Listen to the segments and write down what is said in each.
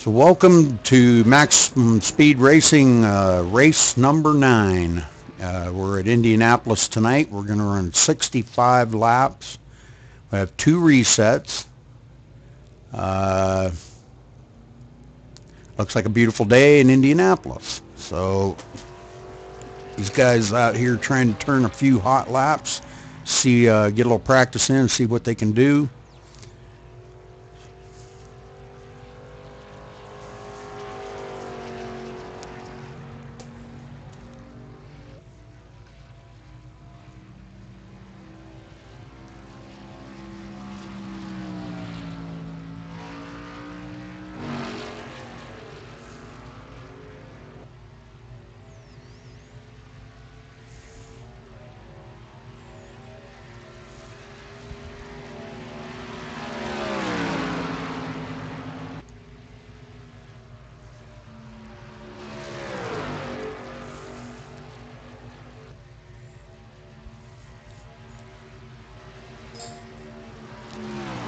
So welcome to Maximum Speed Racing, race number 9. We're at Indianapolis tonight. We're going to run 65 laps. We have 2 resets. Looks like a beautiful day in Indianapolis. So these guys out here trying to turn a few hot laps, see, get a little practice in, see what they can do.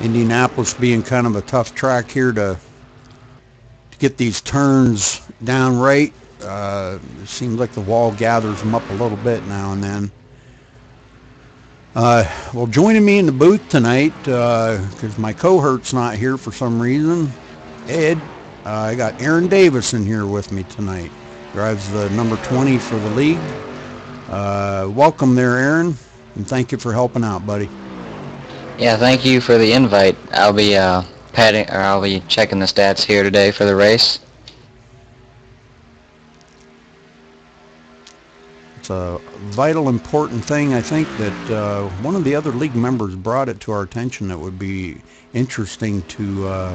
Indianapolis being kind of a tough track here to get these turns down right. It seems like the wall gathers them up a little bit now and then. Well, joining me in the booth tonight, because my cohort's not here for some reason, Ed, I got Aaron Davis in here with me tonight. Drives the number 20 for the league. Welcome there, Aaron, and thank you for helping out, buddy. Yeah, thank you for the invite. I'll be I'll be checking the stats here today for the race. It's a vital, important thing. I think that one of the other league members brought it to our attention. That would be interesting to,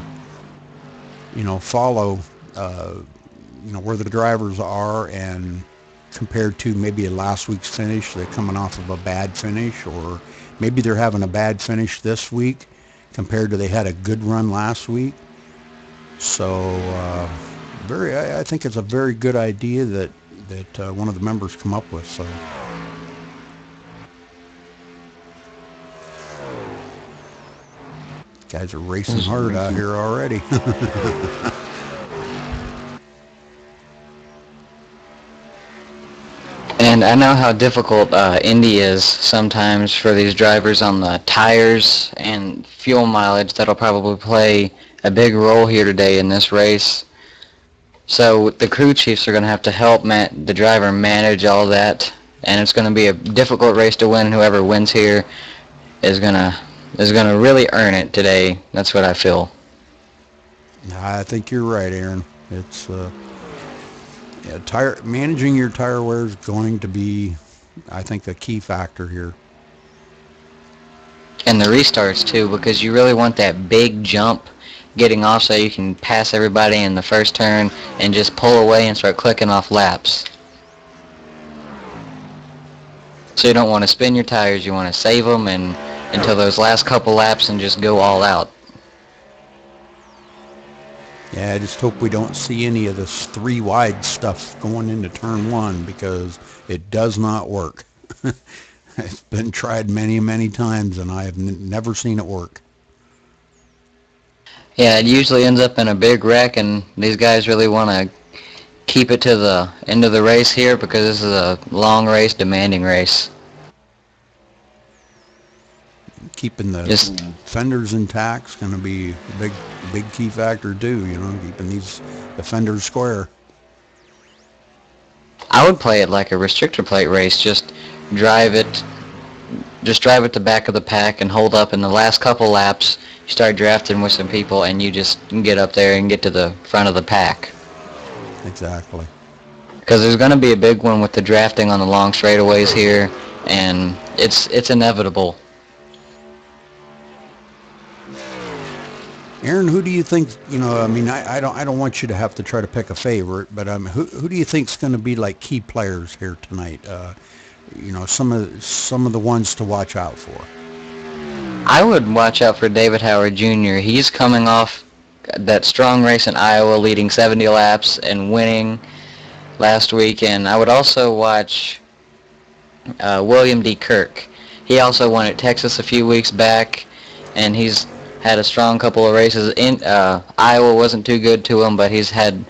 follow, where the drivers are and compared to maybe last week's finish. They're coming off of a bad finish, or maybe they're having a bad finish this week compared to they had a good run last week. So I think it's a very good idea that one of the members come up with. So guys are racing hard out here already. And I know how difficult Indy is sometimes for these drivers on the tires and fuel mileage. That'll probably play a big role here today in this race. So the crew chiefs are going to have to help the driver manage all that, and it's going to be a difficult race to win. Whoever wins here is going to really earn it today. That's what I feel. I think you're right, Aaron. It's managing your tire wear is going to be, I think, the key factor here. And the restarts too, because you really want that big jump getting off so you can pass everybody in the first turn and just pull away and start clicking off laps. So you don't want to spin your tires, you want to save them until those last couple laps and just go all out. Yeah, I just hope we don't see any of this 3 wide stuff going into turn 1, because it does not work. It's been tried many, many times, and I have never seen it work. Yeah, it usually ends up in a big wreck, and these guys really want to keep it to the end of the race here, because this is a long race, demanding race. Keeping the fenders intact is going to be a big key factor too, keeping these fenders square. I would play it like a restrictor plate race. Just drive it to back of the pack and hold up in the last couple laps. You start drafting with some people and you just get up there and get to the front of the pack. Exactly. Because there's going to be a big one with the drafting on the long straightaways here, and it's inevitable. Aaron, who do you think, I don't want you to have to try to pick a favorite, but who do you think is going to be like key players here tonight? Some of the ones to watch out for. I would watch out for David Howard Jr. He's coming off that strong race in Iowa, leading 70 laps and winning last week. And I would also watch William D. Kirk. He also won at Texas a few weeks back, and he's had a strong couple of races. In Iowa wasn't too good to him, but he's had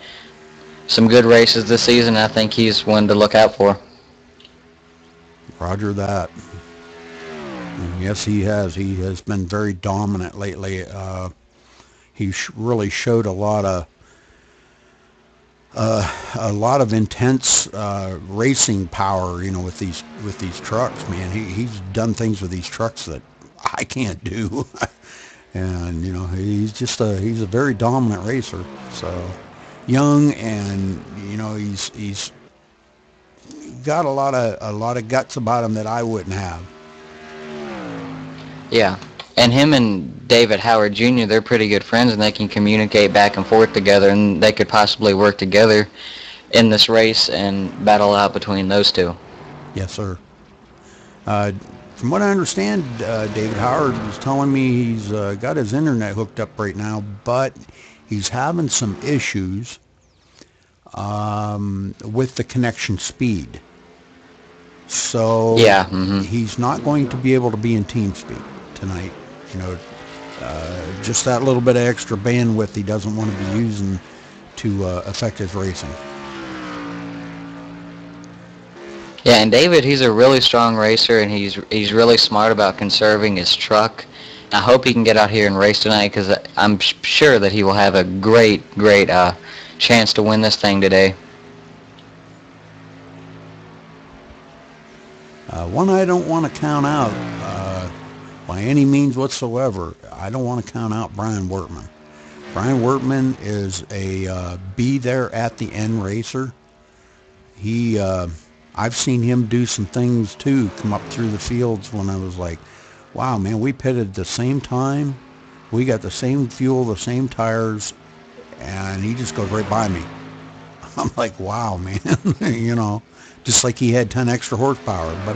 some good races this season. I think he's one to look out for. Roger that. And yes, he has. He has been very dominant lately. He really showed a lot of intense racing power, with these trucks, man. He's done things with these trucks that I can't do. And he's a very dominant racer. So young, and he's got a lot of guts about him that I wouldn't have. Yeah. And him and David Howard Jr., they're pretty good friends, and they can communicate back and forth together, and they could possibly work together in this race and battle out between those two. Yes, sir. From what I understand, David Howard was telling me he's got his internet hooked up right now, but he's having some issues with the connection speed. So yeah, he's not going to be able to be in team speed tonight. Just that little bit of extra bandwidth he doesn't want to be using to affect his racing. Yeah, and David, he's a really strong racer, and he's really smart about conserving his truck. I hope he can get out here and race tonight, because I'm sure that he will have a great chance to win this thing today. One I don't want to count out by any means whatsoever. I don't want to count out Brian Wertman. Brian Wertman is a be there at the end racer. I've seen him do some things too, come up through the fields when I was like, wow, man, we pitted the same time, we got the same fuel, the same tires, and he just goes right by me. I'm like, wow, man. Just like he had 10 extra horsepower, but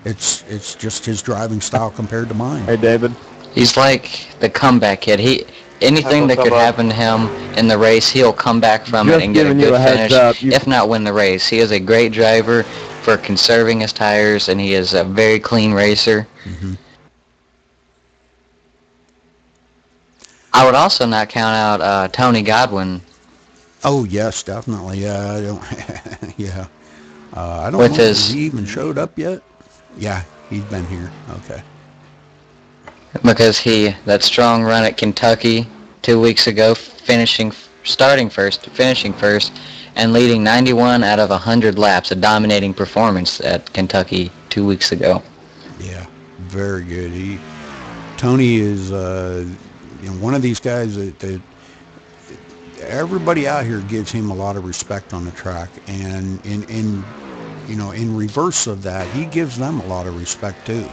it's just his driving style compared to mine. Hey, David. He's like the comeback kid. Anything that could happen to him in the race, he'll come back from it and get a good finish, if not win the race. He is a great driver for conserving his tires, and he is a very clean racer. Mm-hmm. I would also not count out Tony Godwin. Oh, yes, definitely. Yeah, I don't know if he even showed up yet. Yeah, he's been here. Okay. Because that strong run at Kentucky 2 weeks ago, starting first, finishing first, and leading 91 out of 100 laps, a dominating performance at Kentucky 2 weeks ago. Yeah, very good. Tony is one of these guys that everybody out here gives him a lot of respect on the track, and in reverse of that, he gives them a lot of respect too.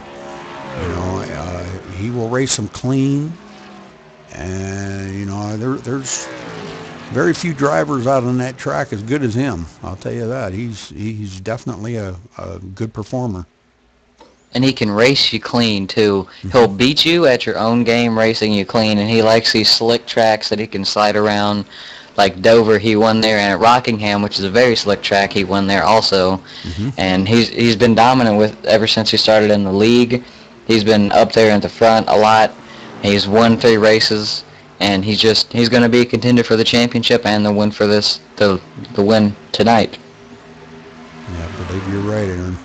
He will race them clean, and there's very few drivers out on that track as good as him. I'll tell you that. He's definitely a good performer. And he can race you clean too. He'll beat you at your own game racing you clean, and he likes these slick tracks that he can slide around. Like Dover, he won there, and at Rockingham, which is a very slick track, he won there also. Mm-hmm. And he's been dominant ever since he started in the league. He's been up there in the front a lot. He's won 3 races, and he's going to be a contender for the championship and the win for the win tonight. Yeah, I believe you're right, Aaron.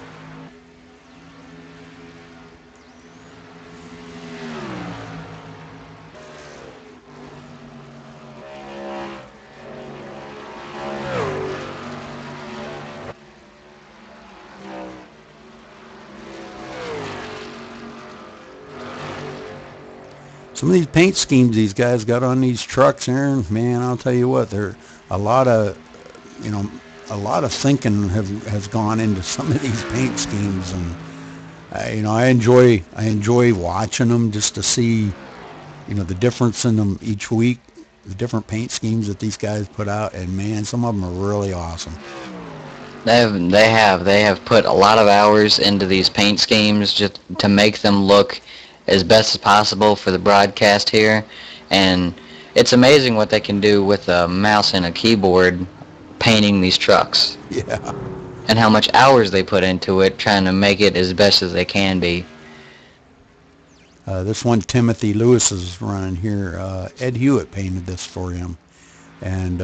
Some of these paint schemes these guys got on these trucks, Aaron, man, I'll tell you what, there a lot of thinking has gone into some of these paint schemes, and I enjoy watching them just to see the difference in them each week, the different paint schemes that these guys put out, and man, some of them are really awesome. They have put a lot of hours into these paint schemes just to make them look as best as possible for the broadcast here, and it's amazing what they can do with a mouse and a keyboard painting these trucks. Yeah. And how much hours they put into it trying to make it as best as they can be. This one Timothy Lewis is running here. Ed Hewitt painted this for him, and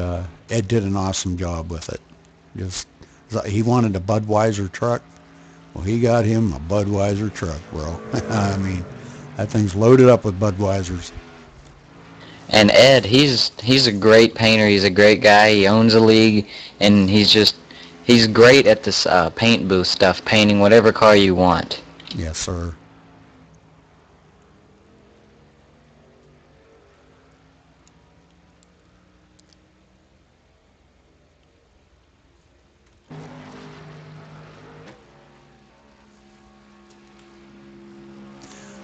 Ed did an awesome job with it. Just he wanted a Budweiser truck. Well, he got him a Budweiser truck, bro. I mean, that thing's loaded up with Budweisers. And Ed, he's a great painter. He's a great guy. He owns a league, and he's great at this paint booth stuff, painting whatever car you want. Yes, sir.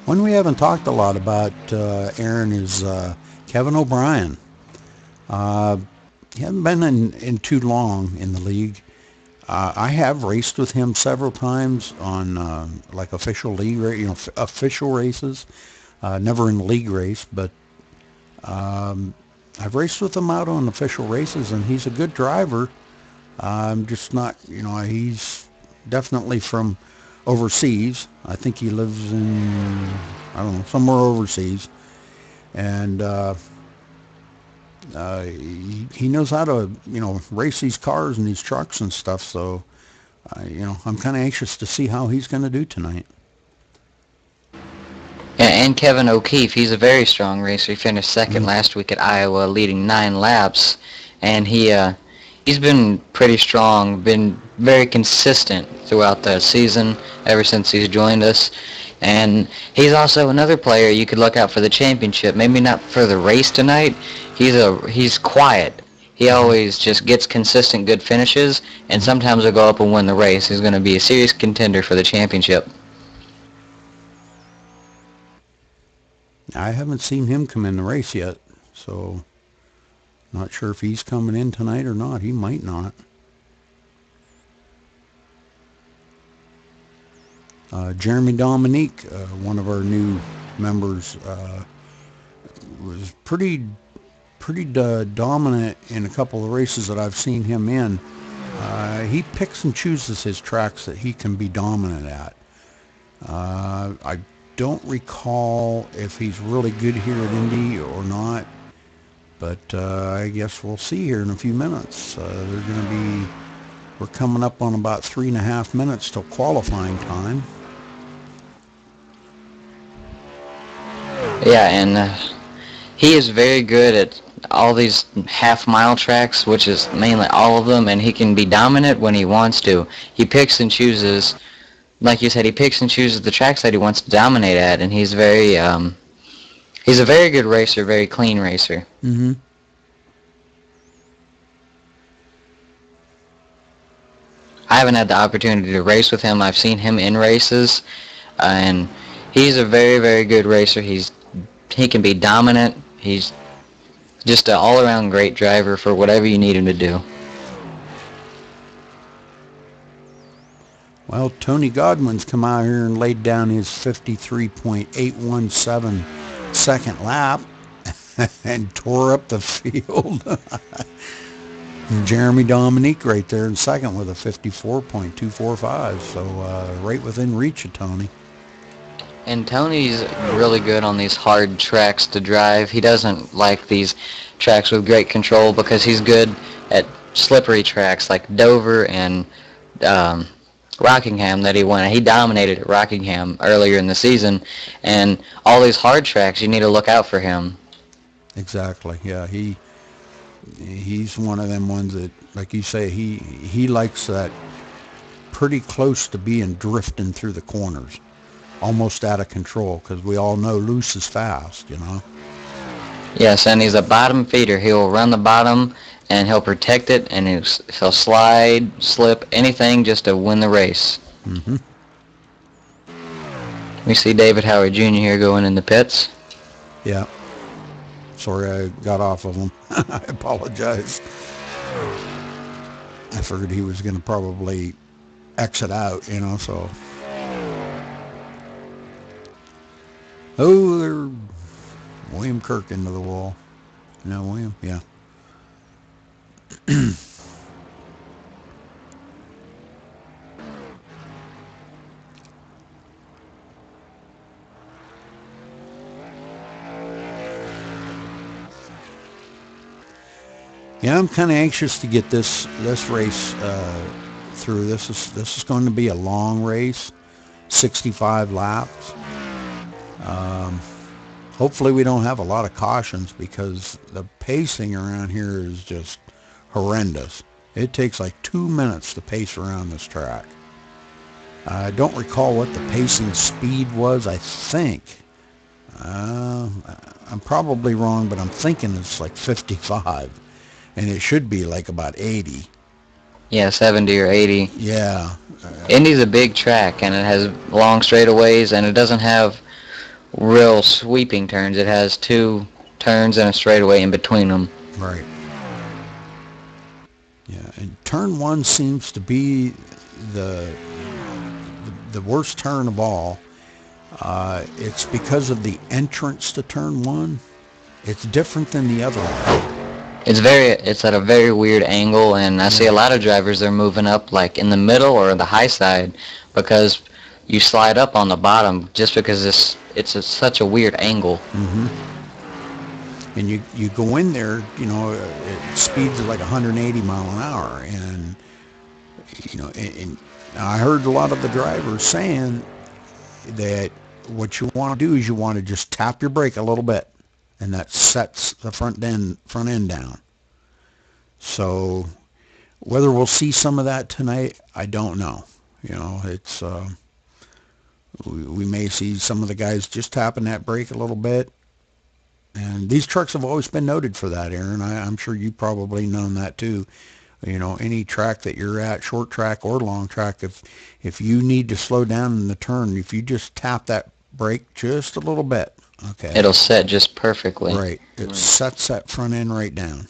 One we haven't talked a lot about, Aaron, is Kevin O'Brien. Uh, he hasn't been in too long in the league. I have raced with him several times on like official league, official races. Never in league race, but I've raced with him out on official races, and he's a good driver. I'm just not, he's definitely from overseas. I think he lives in, I don't know, somewhere overseas, and he knows how to, race these cars and these trucks and stuff. So, I'm kind of anxious to see how he's going to do tonight. And Kevin O'Keefe, he's a very strong racer. He finished second last week at Iowa, leading 9 laps, and he's been pretty strong, been very consistent throughout the season ever since he's joined us. And he's also another player you could look out for the championship. Maybe not for the race tonight. He's quiet. He always just gets consistent good finishes, and sometimes he'll go up and win the race. He's going to be a serious contender for the championship. I haven't seen him come in the race yet, so not sure if he's coming in tonight or not. He might not. Jeremy Dominique, one of our new members, was pretty dominant in a couple of races that I've seen him in. He picks and chooses his tracks that he can be dominant at. I don't recall if he's really good here at Indy or not, but I guess we'll see here in a few minutes. We're coming up on about 3.5 minutes till qualifying time. Yeah, and he is very good at all these half-mile tracks, which is mainly all of them, and he can be dominant when he wants to. He picks and chooses, like you said, he picks and chooses the tracks that he wants to dominate at, and he's a very good racer, very clean racer. Mm-hmm. I haven't had the opportunity to race with him. I've seen him in races, and he's a very, very good racer. He can be dominant. He's just an all-around great driver for whatever you need him to do. Well, Tony Godwin's come out here and laid down his 53.817 second lap and tore up the field. Jeremy Dominique right there in second with a 54.245, so right within reach of Tony. And Tony's really good on these hard tracks to drive. He doesn't like these tracks with great control because he's good at slippery tracks like Dover and Rockingham that he won. He dominated at Rockingham earlier in the season, and all these hard tracks, you need to look out for him. Exactly. Yeah, he's one of them ones that, like you say, he likes that pretty close to being drifting through the corners, almost out of control, because we all know loose is fast, Yes, and he's a bottom feeder. He'll run the bottom, and he'll protect it, and he'll slide, slip, anything just to win the race. Mm-hmm. We see David Howard Jr. here going in the pits. Yeah. Sorry I got off of him. I apologize. I figured he was going to probably exit out, so. Oh, they're William Kirk into the wall. No, William? Yeah. Yeah, I'm kind of anxious to get this race through. This is going to be a long race, 65 laps. Um, Hopefully we don't have a lot of cautions because the pacing around here is just horrendous. It takes like 2 minutes to pace around this track. I don't recall what the pacing speed was. I think uh, I'm probably wrong, but I'm thinking it's like 55, and it should be like about 80. Yeah, 70 or 80. Yeah, Indy's a big track, and it has long straightaways, and it doesn't have real sweeping turns. It has two turns and a straightaway in between them. right. Yeah, and turn one seems to be the the worst turn of all. It's because of the entrance to turn one. It's different than the other one. It's at a very weird angle, and I see a Yeah. lot of drivers, they're moving up like in the middle or the high side because you slide up on the bottom just because such a weird angle. hmm And you go in there, it speeds at like 180 mile an hour, and and I heard a lot of the drivers saying that what you want to do is you want to just tap your brake a little bit, and that sets the front end down. So whether we'll see some of that tonight, I don't know. It's we may see some of the guys just tapping that brake a little bit. And these trucks have always been noted for that, Aaron. I'm sure you probably known that too. Any track that you're at, short track or long track, if you need to slow down in the turn, if you just tap that brake just a little bit, okay, It'll set just perfectly. right, it sets that front end right down.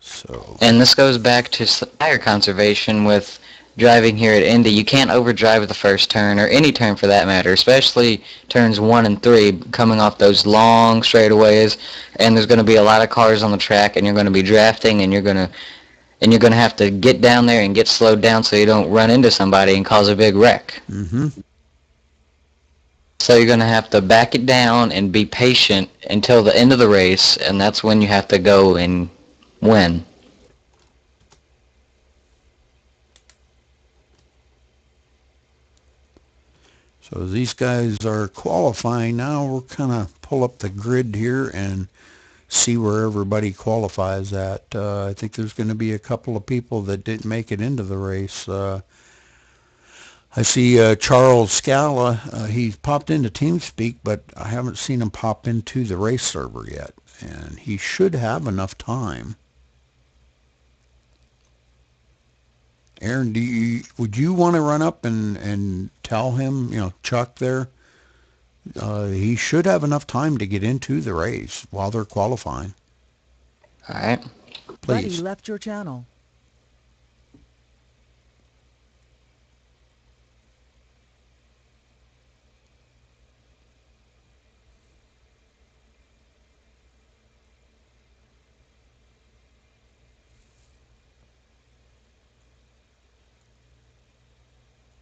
So, And this goes back to tire conservation with driving here at Indy. You can't overdrive the first turn, or any turn for that matter, especially turns 1 and 3 coming off those long straightaways, and there's going to be a lot of cars on the track, and you're going to be drafting, and you're going to have to get down there and get slowed down so you don't run into somebody and cause a big wreck. mm-hmm. So you're going to have to back it down and be patient until the end of the race, and that's when you have to go and win. So as these guys are qualifying now, we'll kind of pull up the grid here and see where everybody qualifies at. I think there's going to be a couple of people that didn't make it into the race. I see Charles Scala. He's popped into TeamSpeak, but I haven't seen him pop into the race server yet. And he should have enough time. Aaron, would you want to run up and tell him, Chuck there, he should have enough time to get into the race while they're qualifying. All right. Buddy Please. left your channel.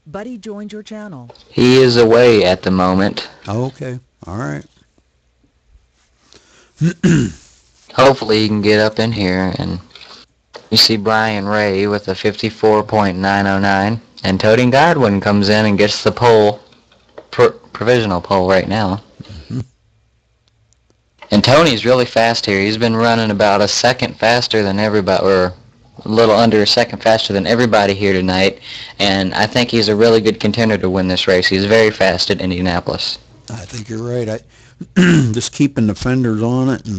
Buddy joined your channel. He is away at the moment. Okay. All right. Hopefully he can get up in here, and you see Brian Ray with a 54.909, and Toting Godwin comes in and gets the pole, provisional pole right now. Mm-hmm. And Tony's really fast here. He's been running about a second faster than everybody, or a little under a second faster than everybody here tonight, and I think he's a really good contender to win this race. He's very fast at Indianapolis. I think you're right. Just keeping the fenders on it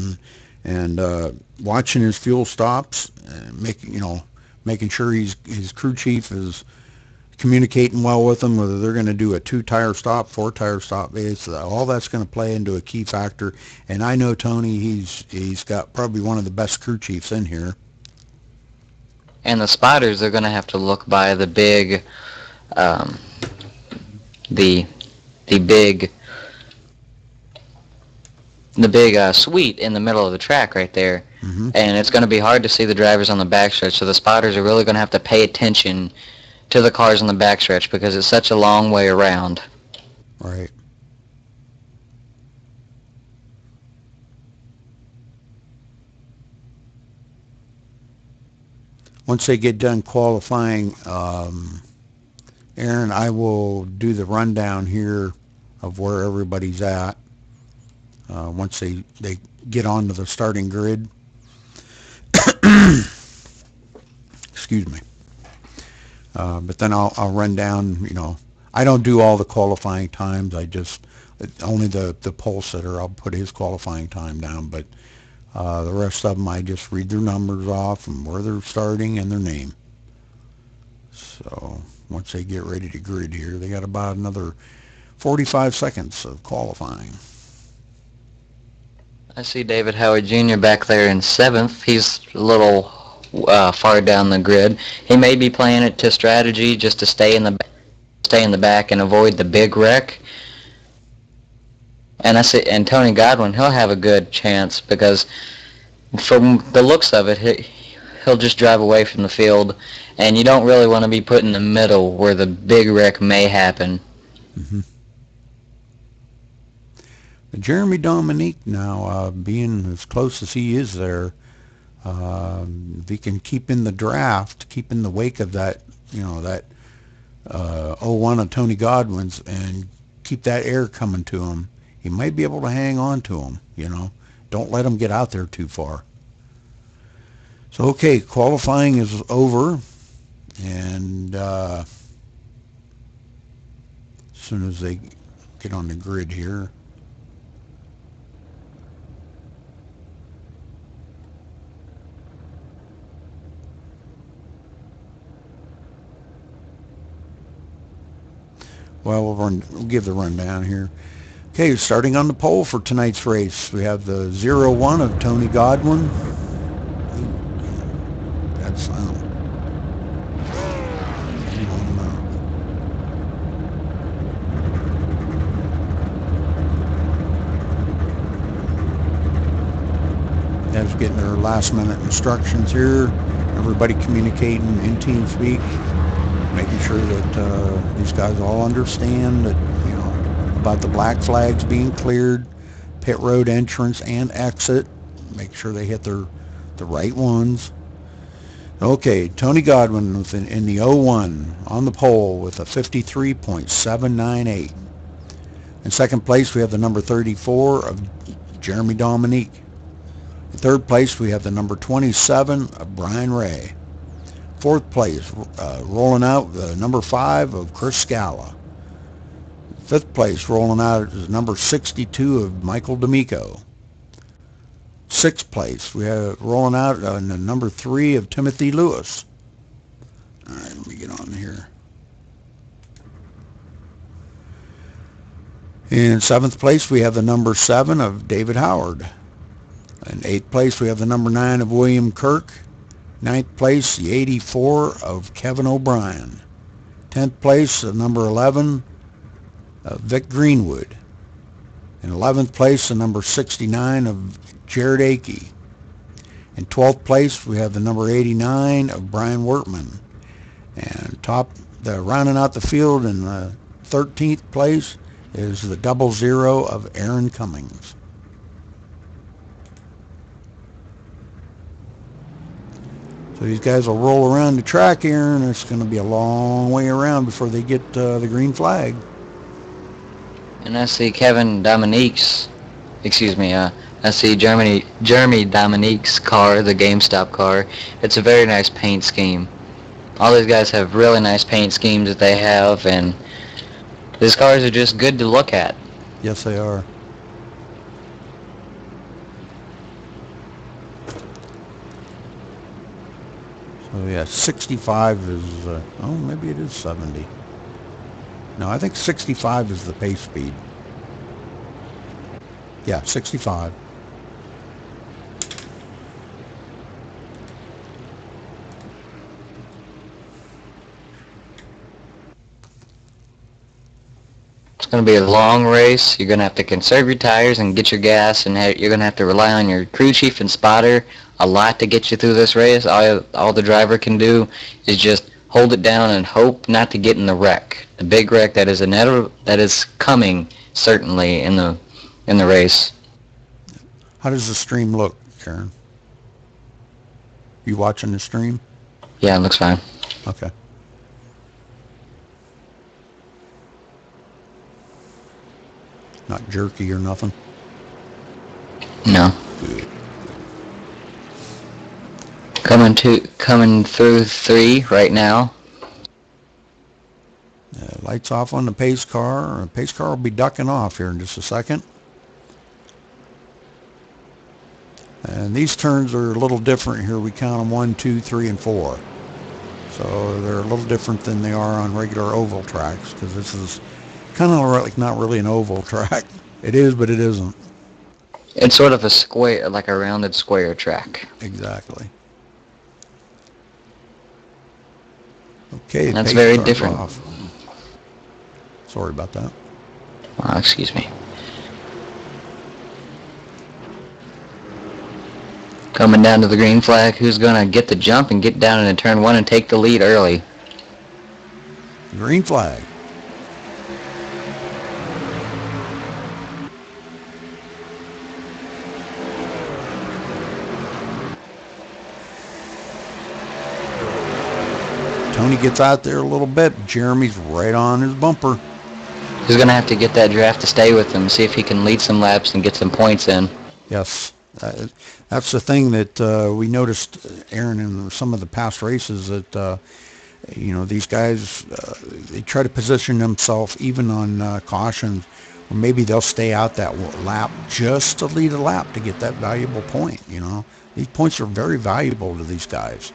and watching his fuel stops, and making sure his crew chief is communicating well with them, whether they're going to do a 2-tire stop, 4-tire stop. All that's going to play into a key factor. And I know Tony, he's got probably one of the best crew chiefs in here. And the spotters are going to have to look by the big, the big suite in the middle of the track right there. Mm-hmm. And it's going to be hard to see the drivers on the backstretch, so the spotters are really going to have to pay attention to the cars on the backstretch because it's such a long way around. Right. once they get done qualifying, Aaron, I will do the rundown here of where everybody's at once they get onto the starting grid. Excuse me. But then I'll run down, I don't do all the qualifying times. I just, only the pole sitter, I'll put his qualifying time down. But the rest of them, I just read their numbers off and where they're starting and their name. So once they get ready to grid here, they got about another 45 seconds of qualifying. I see David Howard Jr. back there in 7th. He's a little far down the grid. He may be playing it to strategy just to stay in the back and avoid the big wreck. And and Tony Godwin, he'll have a good chance because from the looks of it, he'll just drive away from the field, and you don't really want to be put in the middle where the big wreck may happen. Mm-hmm. Jeremy Dominique now, being as close as he is there, if he can keep in the draft, keep in the wake of that, that 01 of Tony Godwin's, and keep that air coming to him, he might be able to hang on to him. Don't let him get out there too far. So, okay, qualifying is over, and as soon as they get on the grid here, well, we'll give the rundown here. Okay, starting on the pole for tonight's race, we have the 01 of Tony Godwin. Bad sound. That's getting their last minute instructions here. Everybody communicating in team speak, making sure that these guys all understand that, about the black flags being cleared, pit road entrance and exit. Make sure they hit the right ones. Okay, Tony Godwin in the 01 on the pole with a 53.798. In second place, we have the number 34 of Jeremy Dominique. In third place, we have the number 27 of Brian Ray. Fourth place, rolling out the number 5 of Chris Scala. Fifth place, rolling out is number 62 of Michael D'Amico. Sixth place, we have rolling out the number 3 of Timothy Lewis. All right, let me get on here. In seventh place, we have the number 7 of David Howard. In eighth place, we have the number 9 of William Kirk. Ninth place, the 84 of Kevin O'Brien. 10th place, the number 11 of Vic Greenwood. In 11th place, the number 69 of Jared Akey. In 12th place, we have the number 89 of Brian Wertman. And rounding out the field in the 13th place is the 00 of Aaron Cummings. So these guys will roll around the track here, and it's going to be a long way around before they get the green flag. And I see Jeremy Dominique's car, the GameStop car. It's a very nice paint scheme. All these guys have really nice paint schemes that they have, and these cars are just good to look at. Yes, they are. So yeah, 65 is, maybe it is 70. No, I think 65 is the pace speed. Yeah, 65. It's going to be a long race. You're going to have to conserve your tires and get your gas, and you're going to have to rely on your crew chief and spotter a lot to get you through this race. All the driver can do is just hold it down and hope not to get in the wreck, the big wreck that is coming certainly in the race. How does the stream look, Karen? You watching the stream? Yeah, it looks fine. Okay. Not jerky or nothing? No. Good. Coming through 3 right now. Lights off on the pace car. The pace car will be ducking off here in just a second. And these turns are a little different here. We count them 1, 2, 3, and 4. So they're a little different than they are on regular oval tracks, because this is kind of like not really an oval track. It is, but it isn't. It's sort of a square, like a rounded square track. Exactly. Okay, That's pace very car's different. off. Sorry about that. Oh, excuse me. Coming down to the green flag, who's going to get the jump and get down into turn 1 and take the lead early? Green flag. Tony gets out there a little bit. Jeremy's right on his bumper. He's going to have to get that draft to stay with him, see if he can lead some laps and get some points in. Yes. That's the thing that we noticed, Aaron, in some of the past races, that these guys, they try to position themselves even on cautions, or maybe they'll stay out that lap just to lead a lap to get that valuable point. These points are very valuable to these guys,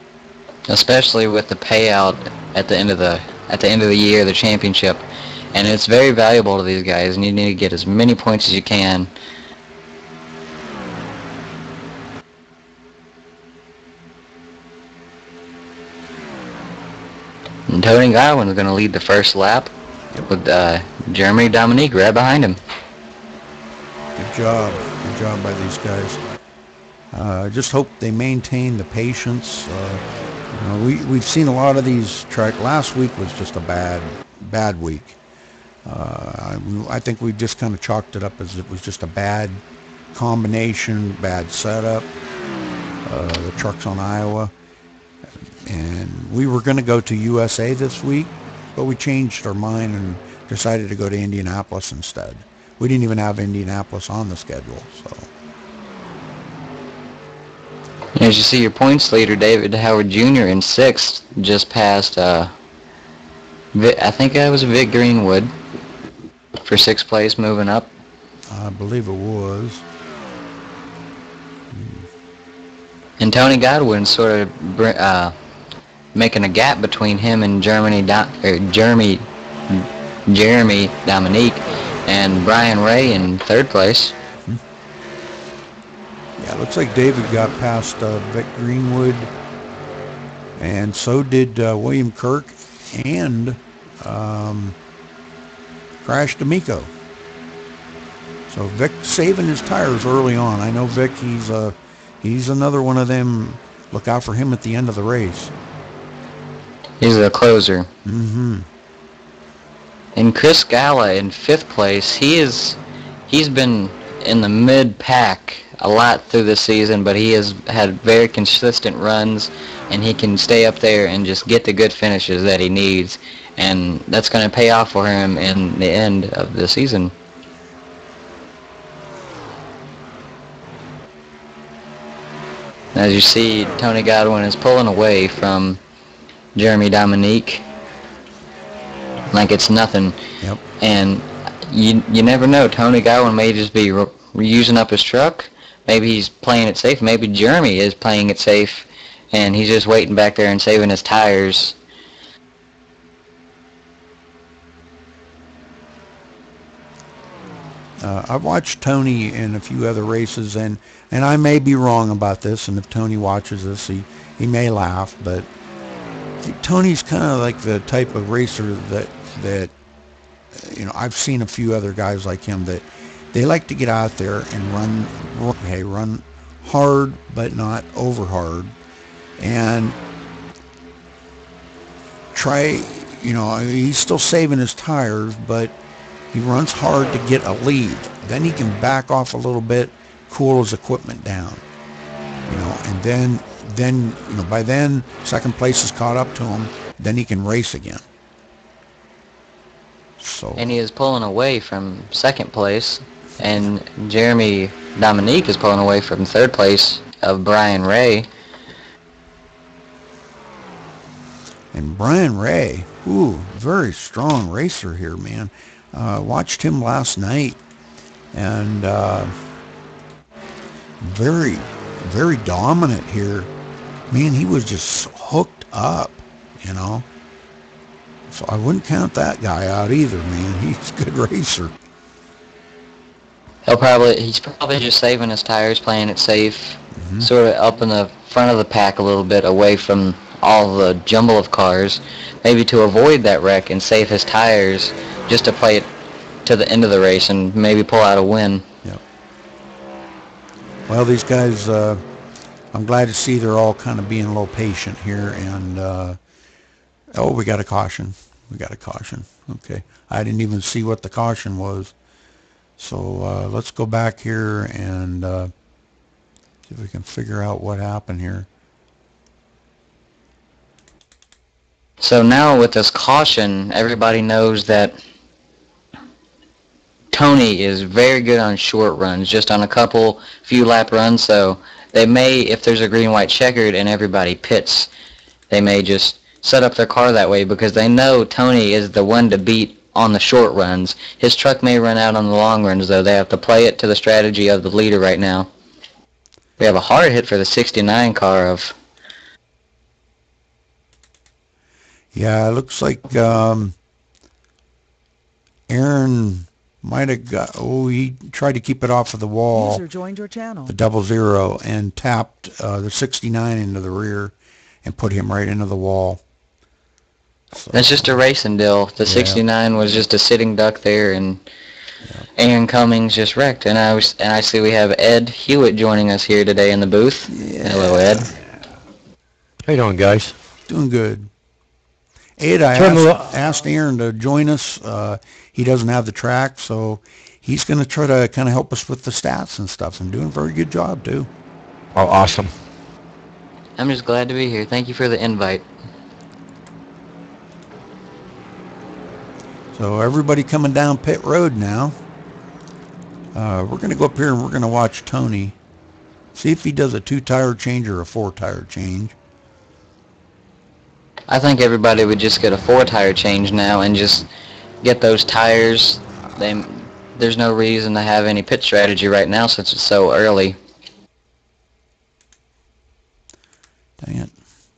especially with the payout at the end of the year, the championship, and it's very valuable to these guys. And you need to get as many points as you can. And Tony Godwin is going to lead the first lap with Jeremy Dominique right behind him. Good job by these guys. Just hope they maintain the patience. We've seen a lot of these tracks. Last week was just a bad week. I think we just kind of chalked it up as it was just a bad combination, bad setup. The trucks on Iowa. And we were going to go to USA this week, but we changed our mind and decided to go to Indianapolis instead. We didn't even have Indianapolis on the schedule. So, as you see, your points leader, David Howard Jr. in 6th, just passed, I think that was Vic Greenwood for 6th place, moving up. I believe it was. And Tony Godwin sort of making a gap between him and Jeremy Dominique and Brian Ray in 3rd place. Yeah, it looks like David got past Vic Greenwood, and so did William Kirk and Crash D'Amico. So Vic saving his tires early on. I know Vic, he's another one of them. Look out for him at the end of the race. He's the closer. Mm-hmm. And Chris Galla in 5th place, he's been in the mid-pack a lot through this season, but he has had very consistent runs, and he can stay up there and just get the good finishes that he needs, and that's going to pay off for him in the end of the season. As you see, Tony Godwin is pulling away from Jeremy Dominique like it's nothing. Yep. And you never know. Tony Godwin may just be using up his truck. Maybe he's playing it safe. Maybe Jeremy is playing it safe, and he's just waiting back there and saving his tires. I've watched Tony in a few other races, and I may be wrong about this, and if Tony watches this, he may laugh, but Tony's kind of like the type of racer that I've seen a few other guys like him that they like to get out there and run hard, but not over hard, and try, he's still saving his tires, but he runs hard to get a lead. Then he can back off a little bit, cool his equipment down, and then then, by then, second place is caught up to him. Then he can race again. So. And he is pulling away from second place, and Jeremy Dominique is pulling away from third place of Brian Ray. And Brian Ray, very strong racer here, man. Watched him last night, and very, very dominant here. Man, he was just hooked up, So I wouldn't count that guy out either, man. He's a good racer. He's probably just saving his tires, playing it safe, sort of up in the front of the pack a little bit, away from all the jumble of cars, maybe to avoid that wreck and save his tires, just to play it to the end of the race and maybe pull out a win. Yep. Well, these guys, I'm glad to see they're all kind of being a little patient here, and we got a caution. Okay. I didn't even see what the caution was. So let's go back here and see if we can figure out what happened here. So now with this caution, everybody knows that Tony is very good on short runs, just on a few lap runs. So they may, if there's a green-white checkered and everybody pits, they may just set up their car that way because they know Tony is the one to beat on the short runs. His truck may run out on the long runs, though. They have to play it to the strategy of the leader right now. We have a hard hit for the 69 car of... Yeah, it looks like Aaron might have got... he tried to keep it off of the wall. User joined your channel. The 00, and tapped the 69 into the rear and put him right into the wall. So, that's just a racing deal. The 69 was just a sitting duck there, and Aaron Cummings just wrecked. And I see we have Ed Hewitt joining us here today in the booth. Yeah. Hello, Ed. How you doing, guys? Doing good. Ed, I asked Aaron to join us. He doesn't have the track, so he's going to try to kind of help us with the stats and stuff, and doing a very good job, too. Oh, awesome. I'm just glad to be here. Thank you for the invite. So everybody coming down pit road now. We're going to go up here and we're going to watch Tony. See if he does a 2-tire change or a 4-tire change. I think everybody would just get a 4-tire change now and just get those tires. There's no reason to have any pit strategy right now since it's so early. Dang it.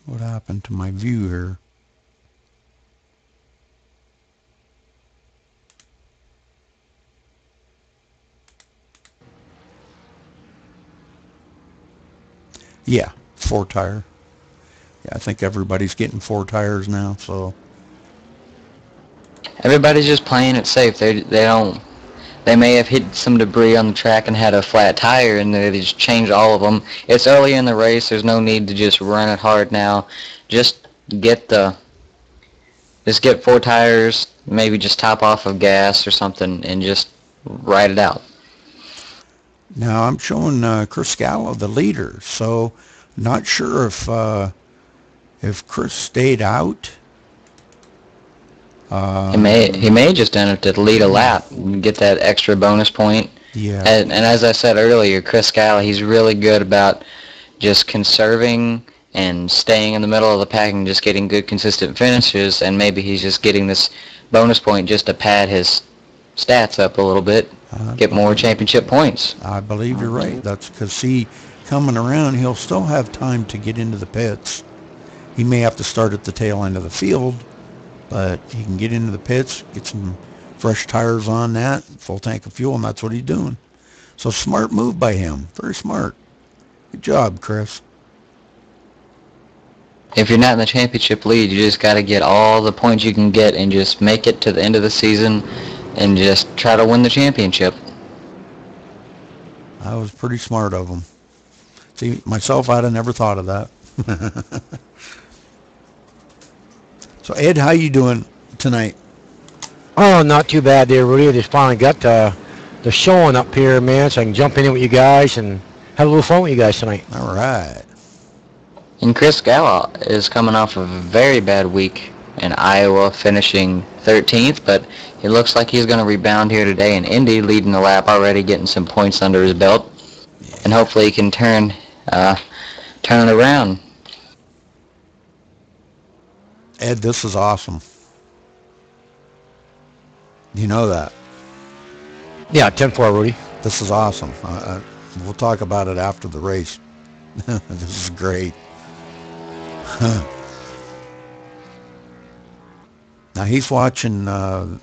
What happened to my view here? Yeah, 4-tire. Yeah, I think everybody's getting 4 tires now, so. Everybody's just playing it safe. They may have hit some debris on the track and had a flat tire, and they just changed all of them. It's early in the race. There's no need to just run it hard now. Just get 4 tires, maybe just top off of gas or something, and just ride it out. Now I'm showing Chris Gallo the leader, so not sure if Chris stayed out. He may have just done it to lead a lap and get that extra bonus point. Yeah. And as I said earlier, Chris Gallo, he's really good about just conserving and staying in the middle of the pack and just getting good consistent finishes, and maybe he's just getting this bonus point just to pad his stats up a little bit, get more championship points. I believe you're right. That's because coming around, he'll still have time to get into the pits. He may have to start at the tail end of the field, but he can get into the pits, get some fresh tires on that, full tank of fuel, and that's what he's doing. So smart move by him. Very smart. Good job, Chris. If you're not in the championship lead, you just got to get all the points you can get and just make it to the end of the season and just try to win the championship. That was pretty smart of him. See, myself, I'd have never thought of that. So, Ed, how you doing tonight? Oh, not too bad there, Rudy. I just finally got the showing up here, man, so I can jump in with you guys and have a little fun with you guys tonight. All right. And Chris Gala is coming off of a very bad week in Iowa, finishing 13th, but it looks like he's going to rebound here today in Indy, leading the lap already, getting some points under his belt, and hopefully he can turn it around. Ed, this is awesome. You know that. Yeah, 10-4, Rudy. This is awesome. We'll talk about it after the race. This is great. Now he's watching the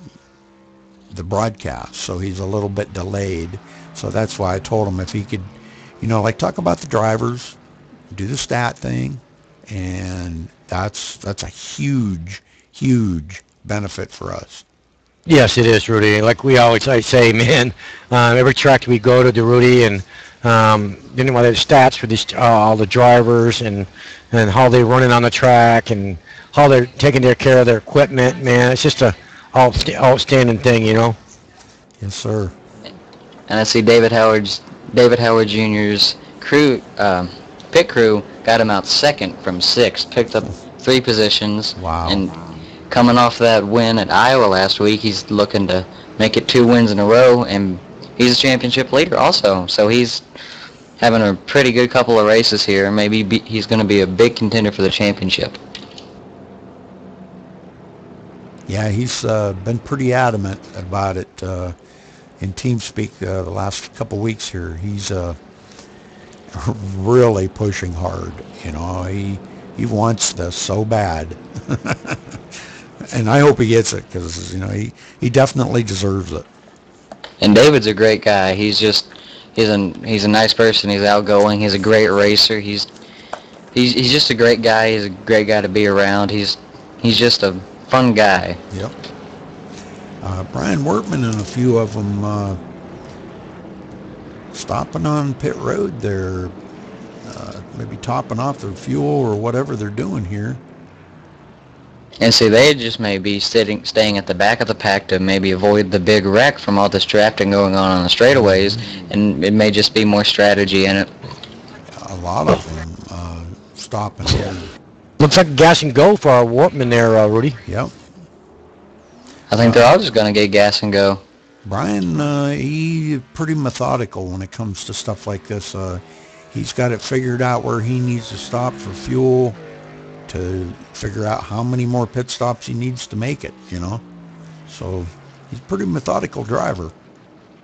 broadcast, so he's a little bit delayed. So that's why I told him if he could, like talk about the drivers, do the stat thing, and that's a huge, huge benefit for us. Yes, it is, Rudy. Like I say, man, every track we go to, Rudy, and then the stats for these all the drivers and how they're running on the track and how they're taking care of their equipment, man. It's just a outstanding thing, Yes, sir. And I see David Howard Jr.'s crew, pit crew got him out second from 6th, picked up 3 positions. Wow. And coming off that win at Iowa last week, he's looking to make it 2 wins in a row, and he's a championship leader also. So he's having a pretty good couple of races here. Maybe he's going to be a big contender for the championship. Yeah, he's been pretty adamant about it in TeamSpeak the last couple weeks here. He's really pushing hard. He wants this so bad. And I hope he gets it because, he definitely deserves it. And David's a great guy. He's a nice person. He's outgoing. He's a great racer. He's just a great guy. He's a great guy to be around. He's just a fun guy. Yep. Brian Wortman and a few of them stopping on pit road there, maybe topping off their fuel or whatever they're doing here. And see, they just may be staying at the back of the pack to maybe avoid the big wreck from all this drafting going on the straightaways, and it may just be more strategy in it. A lot of them stopping here. Looks like gas and go for our Wortman there, Rudy. Yep. I think they're all just going to get gas and go. Brian, he's pretty methodical when it comes to stuff like this. He's got it figured out where he needs to stop for fuel, to figure out how many more pit stops he needs to make it, So he's a pretty methodical driver.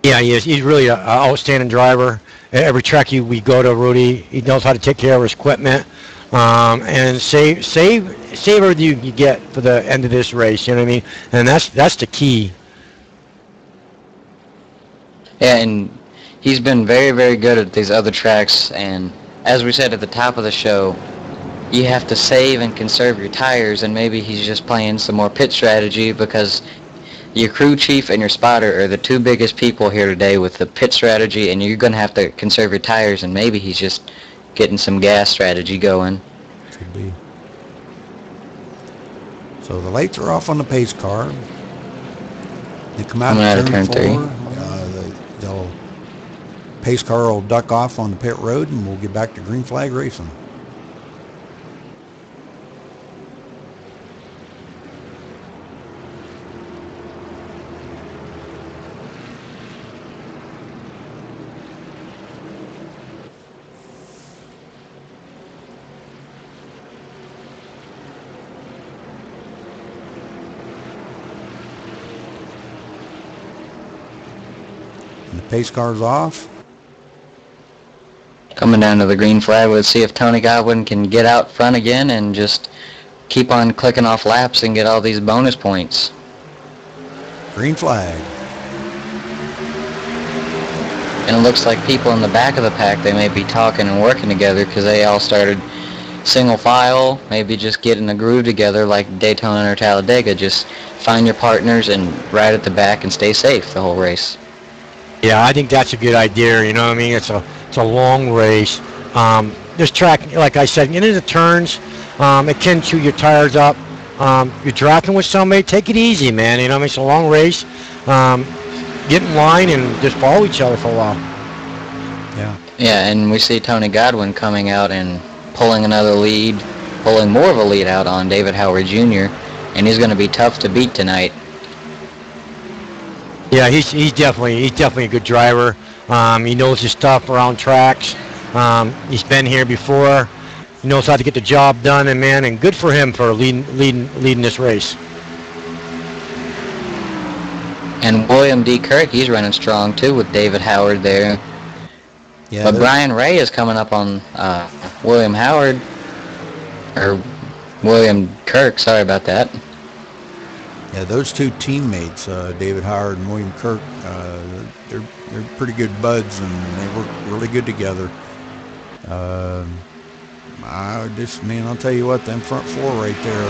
Yeah, he is. He's really an outstanding driver. Every track we go to, Rudy, he knows how to take care of his equipment and save everything you get for the end of this race. You know what I mean? And that's the key. Yeah, and he's been very, very good at these other tracks. And as we said at the top of the show, you have to save and conserve your tires, and maybe he's just playing some more pit strategy because your crew chief and your spotter are the 2 biggest people here today with the pit strategy, and you're going to have to conserve your tires, and maybe he's just getting some gas strategy going. Could be. So the lights are off on the pace car. They come out of turn 4. They'll pace car will duck off on the pit road, and we'll get back to green flag racing. Pace car's off. Coming down to the green flag, let's see if Tony Godwin can get out front again and just keep on clicking off laps and get all these bonus points. Green flag. And it looks like people in the back of the pack, they may be talking and working together because they all started single file, maybe just getting a groove together like Daytona or Talladega. Just find your partners and ride at the back and stay safe the whole race. Yeah, I think that's a good idea. You know what I mean? It's a long race. This track, like I said, into the turns, it can chew your tires up. You're drafting with somebody, take it easy, man. You know what I mean? It's a long race. Get in line and just follow each other for a while. Yeah. Yeah, and we see Tony Godwin coming out and pulling more of a lead out on David Howard Jr., and he's going to be tough to beat tonight. Yeah, he's definitely a good driver. He knows his stuff around tracks. He's been here before. He knows how to get the job done, and good for him for leading this race. And William D. Kirk, he's running strong too with David Howard there. Yeah, but Brian Ray is coming up on William Kirk. Sorry about that. Yeah, those two teammates, David Howard and William Kirk, they're pretty good buds, and they work really good together. I'll tell you what, them front four right there,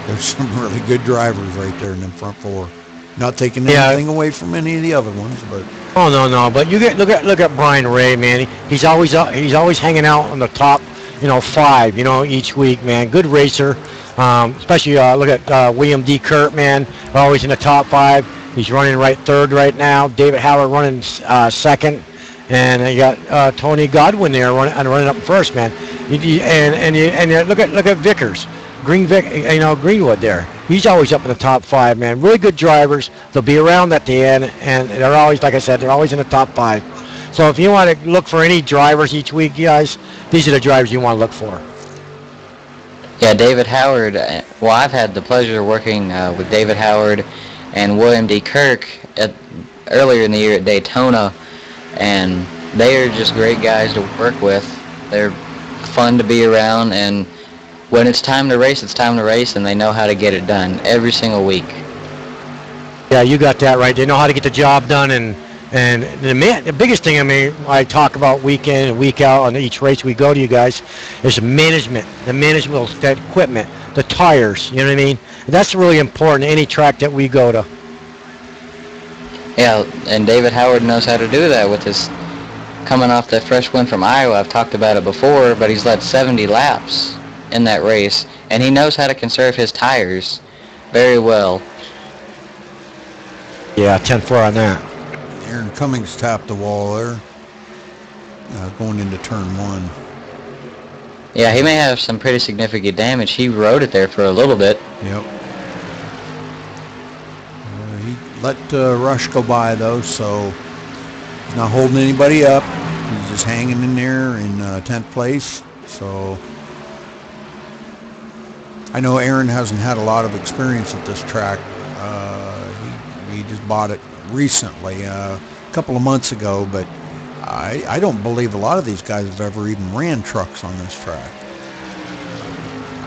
there's some really good drivers right there in them front four. Not taking anything away from any of the other ones, but no. But look at Brian Ray, man. He's always hanging out on the top, 5, each week, man. Good racer. Especially look at William D. Kurt, man. Always in the top 5. He's running third right now. David Howard running second, and you got Tony Godwin there running up first, man. And look at Vickers. Greenwood there. He's always up in the top 5, man. Really good drivers. They'll be around at the end, and they're always, like I said, they're always in the top 5. So if you want to look for any drivers each week, guys, these are the drivers you want to look for. Yeah, David Howard. Well, I've had the pleasure of working with David Howard and William D. Kirk earlier in the year at Daytona, and they are just great guys to work with. They're fun to be around, and when it's time to race, it's time to race, and they know how to get it done every single week. Yeah, you got that right. They know how to get the job done, and the biggest thing, I talk about week in and week out on each race we go to, you guys, is the management of that equipment, the tires, you know what I mean? And that's really important any track that we go to. Yeah, and David Howard knows how to do that with his coming off that fresh win from Iowa. I've talked about it before, but he's led 70 laps in that race, and he knows how to conserve his tires very well. Yeah, 10-4 on that. Aaron Cummings tapped the wall there, going into turn 1. Yeah, he may have some pretty significant damage. He rode it there for a little bit. Yep. He let Rush go by, though, so he's not holding anybody up. He's just hanging in there in 10th place. So I know Aaron hasn't had a lot of experience at this track. He just bought it recently, a couple of months ago, but I don't believe a lot of these guys have ever even ran trucks on this track.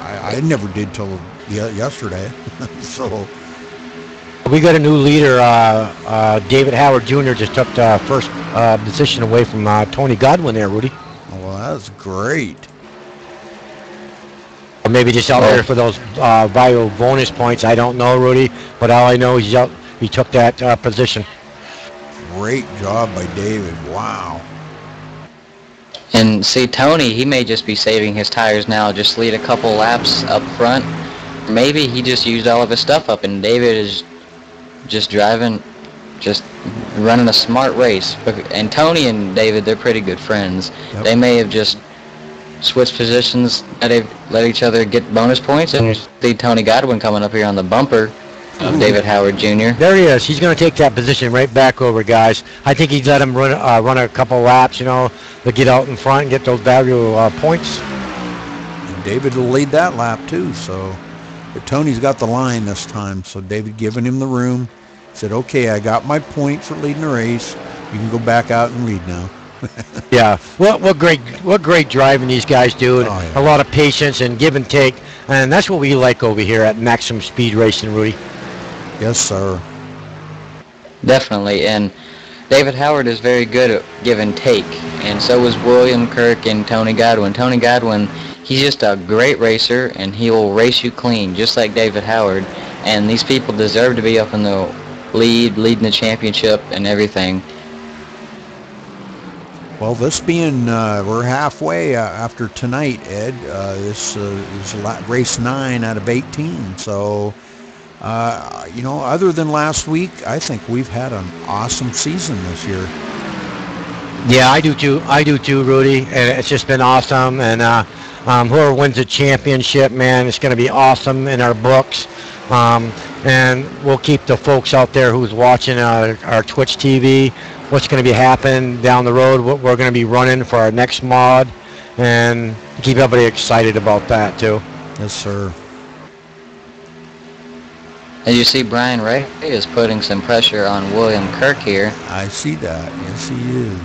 I never did till yesterday. So we got a new leader. David Howard Jr. just took the first position away from Tony Godwin there, Rudy. Well, that's great. Or maybe just out there for those value bonus points. I don't know, Rudy, but all I know is he took that position. Great job by David. Wow. And see, Tony, he may just be saving his tires now, just lead a couple laps up front. Maybe he just used all of his stuff up, and David is just driving, just running a smart race. And Tony and David, they're pretty good friends. Yep. They may have just switched positions, let each other get bonus points, and you see Tony Godwin coming up here on the bumper of David Howard Jr. There he is. He's going to take that position right back over, guys. I think he's let him run a couple laps, to get out in front and get those value points. And David will lead that lap too. So, but Tony's got the line this time. So David giving him the room. Said, "Okay, I got my point for leading the race. You can go back out and lead now." Yeah. What great driving these guys do. A lot of patience and give and take, and that's what we like over here at Maximum Speed Racing, Rudy. Yes, sir. Definitely, and David Howard is very good at give and take, and so is William Kirk and Tony Godwin. Tony Godwin, he's just a great racer, and he will race you clean, just like David Howard, and these people deserve to be up in the leading the championship and everything. Well, this being, we're halfway after tonight, Ed. This is race 9 out of 18, so... other than last week, I think we've had an awesome season this year. Yeah, I do too. I do too, Rudy. And it's just been awesome. And whoever wins the championship, man, it's going to be awesome in our books. And we'll keep the folks out there who's watching our Twitch TV, what's going to be happening down the road, what we're going to be running for our next mod, and keep everybody excited about that too. Yes, sir. As you see, Brian Ray is putting some pressure on William Kirk here. I see that. Yes, he is.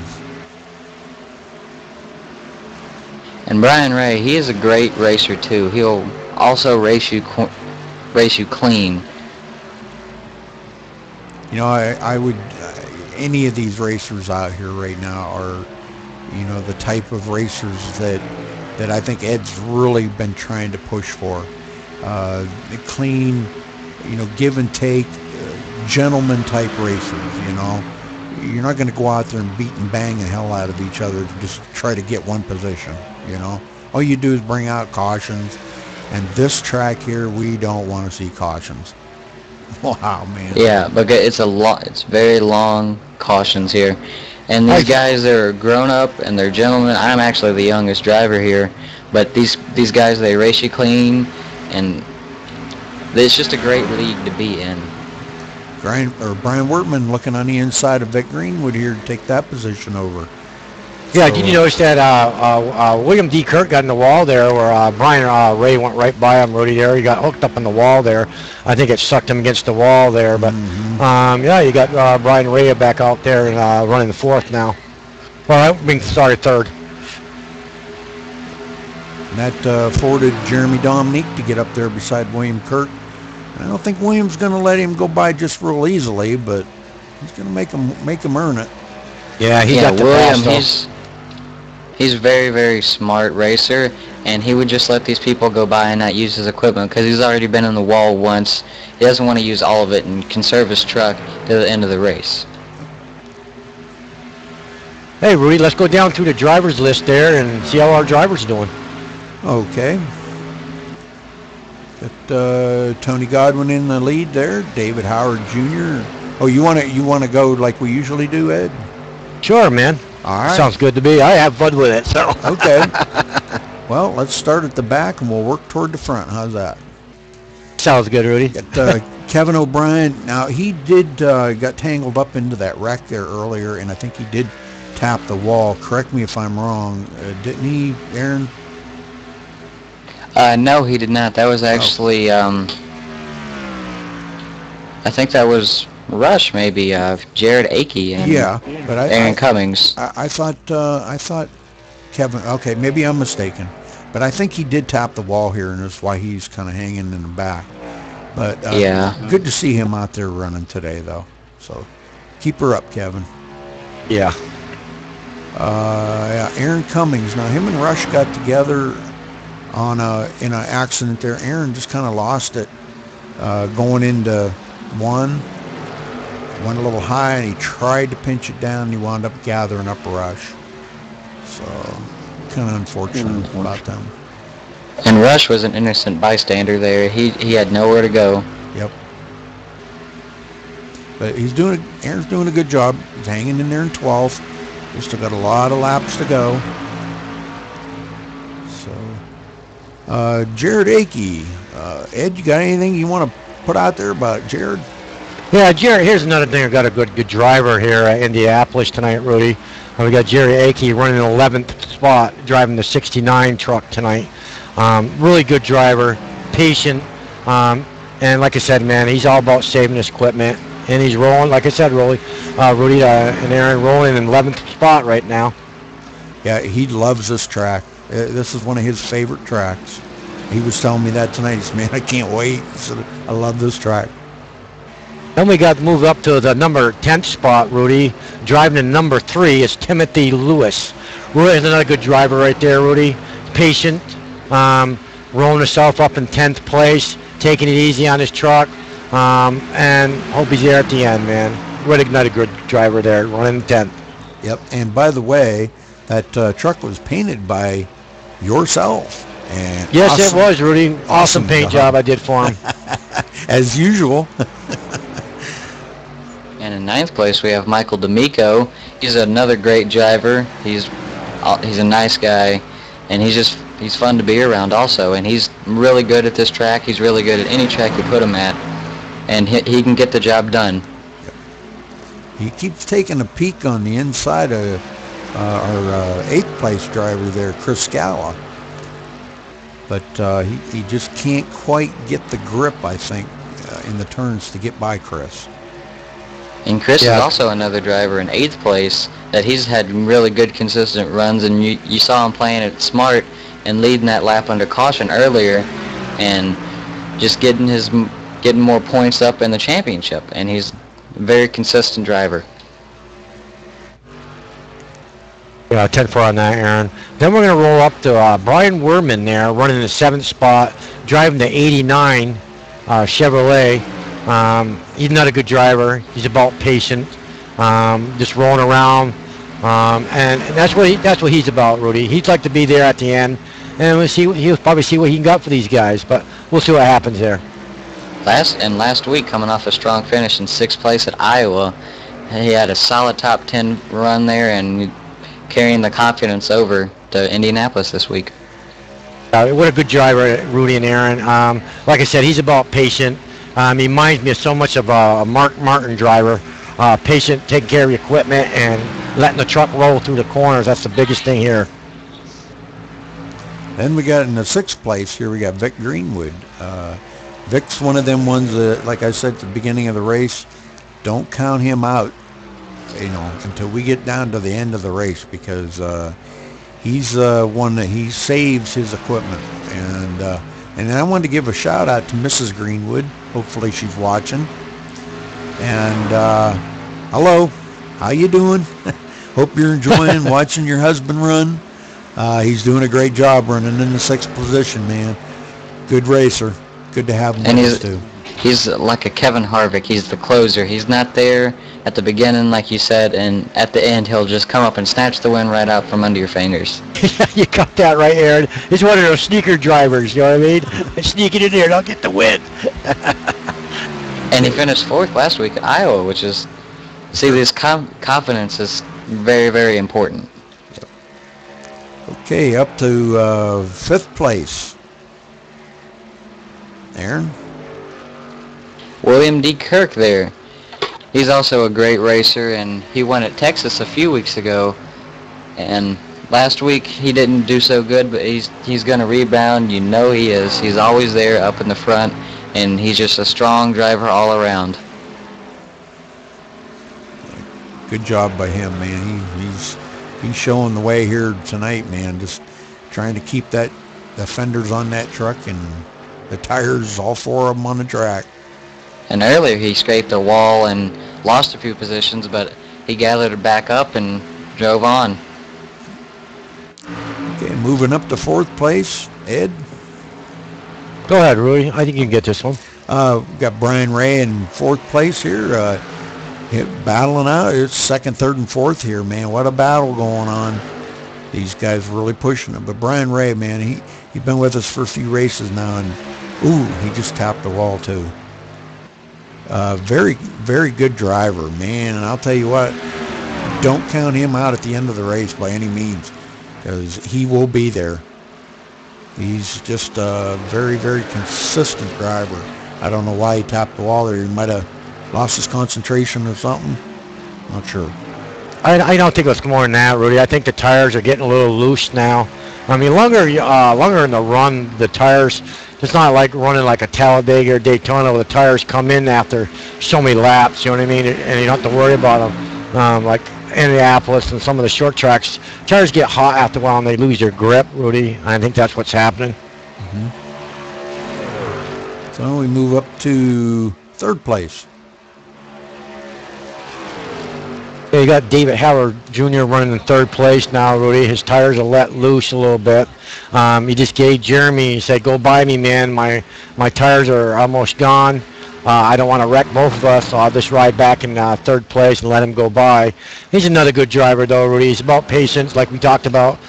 And Brian Ray, he is a great racer too. He'll also race you clean. You know, I would, any of these racers out here right now are, you know, the type of racers that I think Ed's really been trying to push for. Clean, you know, give and take, gentleman type racers, you know. You're not going to go out there and beat and bang the hell out of each other to just try to get one position, you know. All you do is bring out cautions, and this track here, we don't want to see cautions. Wow, man. Yeah, but it's very long cautions here. And these guys, they're grown up and they're gentlemen. I'm actually the youngest driver here, but these guys, they race you clean, and it's just a great league to be in. Brian Wertman looking on the inside of Vic Greenwood here to take that position over. Yeah, did you notice that William D. Kirk got in the wall there where Brian Ray went right by him, Rudy, there. He got hooked up in the wall there. I think it sucked him against the wall there. But, yeah, you got Brian Ray back out there and running the fourth now. Well, third. And that afforded Jeremy Dominique to get up there beside William Kirk. I don't think William's going to let him go by just real easily, but he's going to make him earn it. Yeah, he got the William, he's a very, very smart racer, and he would just let these people go by and not use his equipment because he's already been in the wall once. He doesn't want to use all of it and conserve his truck to the end of the race. Hey, Rudy, let's go down through the driver's list there and see how our drivers are doing. Okay. Got Tony Godwin in the lead there, David Howard Jr. Oh, you want to go like we usually do, Ed? Sure, man. All right. Sounds good to me. I have fun with it, so. Okay. Well, let's start at the back and we'll work toward the front. How's that? Sounds good, Rudy. Got Kevin O'Brien. Now, he did got tangled up into that wreck there earlier, and I think he did tap the wall. Correct me if I'm wrong. Didn't he, Aaron? No, he did not. That was actually, I think that was Rush, maybe, Jared Akey and but Aaron Cummings. I thought Kevin, okay, maybe I'm mistaken, but I think he did tap the wall here, and that's why he's kind of hanging in the back. But yeah, good to see him out there running today, though. So keep her up, Kevin. Yeah. Aaron Cummings. Now, him and Rush got together in an accident there. Aaron just kind of lost it going into one. Went a little high, and he tried to pinch it down, and he wound up gathering up Rush. So, kind of unfortunate about them. And Rush was an innocent bystander there. He had nowhere to go. Yep. But Aaron's doing a good job. He's hanging in there in 12th. He's still got a lot of laps to go. So, Jared Akey. Ed, you got anything you want to put out there about Jared? Yeah, Jerry, here's another thing. I've got a good driver here at Indianapolis tonight, Rudy. We got Jerry Akey running an 11th spot, driving the 69 truck tonight. Really good driver, patient, and like I said, man, he's all about saving his equipment. And he's rolling, like I said, Rudy and Aaron rolling in 11th spot right now. Yeah, he loves this track. This is one of his favorite tracks. He was telling me that tonight. He said, man, I can't wait. He said, I love this track. Then we got moved up to the number 10th spot, Rudy. Driving in number 3 is Timothy Lewis. Really is another good driver right there, Rudy. Patient, rolling himself up in 10th place, taking it easy on his truck, and hope he's there at the end, man. Really another good driver there, running 10th. Yep, and by the way, that truck was painted by yourself. And yes, awesome, it was, Rudy. Awesome paint job I did for him. As usual. And in 9th place, we have Michael D'Amico. He's another great driver. He's a nice guy, and he's fun to be around also. And he's really good at this track. He's really good at any track you put him at, and he can get the job done. He keeps taking a peek on the inside of our 8th place driver there, Chris Scala. But he just can't quite get the grip, I think, in the turns to get by Chris. And Chris is also another driver in 8th place that he's had really good consistent runs, and you saw him playing it smart and leading that lap under caution earlier and just getting more points up in the championship, and he's a very consistent driver. Yeah, 10-4 on that, Aaron. Then we're going to roll up to Brian Werman there, running in the 7th spot, driving the 89 Chevrolet. He's not a good driver. He's about patient, just rolling around, and that's what he's about, Rudy. He'd like to be there at the end, and he'll probably see what he can got for these guys, but we'll see what happens there. Last week, coming off a strong finish in 6th place at Iowa, he had a solid top 10 run there and carrying the confidence over to Indianapolis this week. What a good driver, Rudy and Aaron. Like I said, he's about patient. He reminds me of so much of a Mark Martin driver. Patient, taking care of your equipment and letting the truck roll through the corners. That's the biggest thing here. Then we got in the 6th place here, we got Vic Greenwood. Vic's one of them ones that, like I said at the beginning of the race, don't count him out, until we get down to the end of the race, because he's one that he saves his equipment. And I wanted to give a shout out to Mrs. Greenwood. Hopefully she's watching. And hello, how you doing? Hope you're enjoying watching your husband run. He's doing a great job running in the 6th position, man. Good racer. Good to have him with us too. He's like a Kevin Harvick. He's the closer. He's not there at the beginning, like you said, and at the end he'll just come up and snatch the win right out from under your fingers. You got that right, Aaron. He's one of those sneaker drivers, you know what I mean? Sneak it in there and I'll get the win. And he finished 4th last week at Iowa, which is, this confidence is very, very important. Okay, up to 5th place. Aaron? William D. Kirk there. He's also a great racer, and he won at Texas a few weeks ago. And last week he didn't do so good, but he's going to rebound. You know he is. He's always there up in the front, and he's just a strong driver all around. Good job by him, man. He's showing the way here tonight, man. Just trying to keep the fenders on that truck and the tires, all 4 of them on the track. And earlier he scraped a wall and lost a few positions, but he gathered it back up and drove on. Okay, moving up to 4th place, Ed. Go ahead, Rudy. I think you can get this one. We've got Brian Ray in 4th place here, battling out. It's 2nd, 3rd, and 4th here, man. What a battle going on. These guys really pushing it. But Brian Ray, man, he's been with us for a few races now, and he just tapped the wall too. Very, very good driver, man. And I'll tell you what, don't count him out at the end of the race by any means, because he will be there. He's just a very, very consistent driver. I don't know why he tapped the wall there. He might have lost his concentration or something. Not sure. I don't think it's more than that, Rudy. I think the tires are getting a little loose now. I mean, longer in the run, the tires, it's not like running like a Talladega or Daytona where the tires come in after so many laps, you know what I mean? And you don't have to worry about them. Like Indianapolis and some of the short tracks, tires get hot after a while and they lose their grip, Rudy. I think that's what's happening. Mm-hmm. So we move up to 3rd place. You got David Howard Jr. running in 3rd place now, Rudy. His tires are let loose a little bit. He just gave Jeremy, he said, go by me, man. My tires are almost gone. I don't want to wreck both of us, so I'll just ride back in 3rd place and let him go by. He's another good driver, though, Rudy. He's about patience, like we talked about.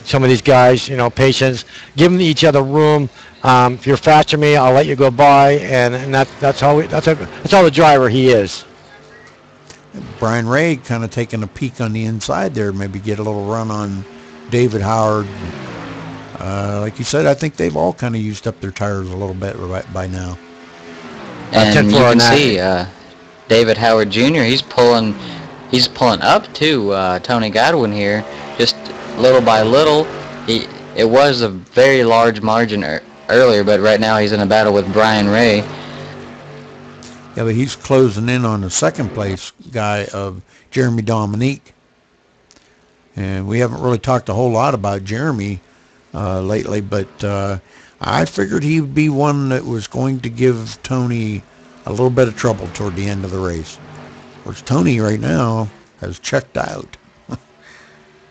Some of these guys, patience. Give them each other room. If you're faster than me, I'll let you go by, and that's how the driver he is. Brian Ray kind of taking a peek on the inside there, maybe get a little run on David Howard. Like you said, I think they've all kind of used up their tires a little bit by now. And you can see David Howard Jr. He's pulling up to Tony Godwin here, just little by little. It was a very large margin earlier, but right now he's in a battle with Brian Ray. Yeah, but he's closing in on the second place guy of Jeremy Dominique. And we haven't really talked a whole lot about Jeremy lately, but I figured he would be one that was going to give Tony a little bit of trouble toward the end of the race. Of course, Tony right now has checked out.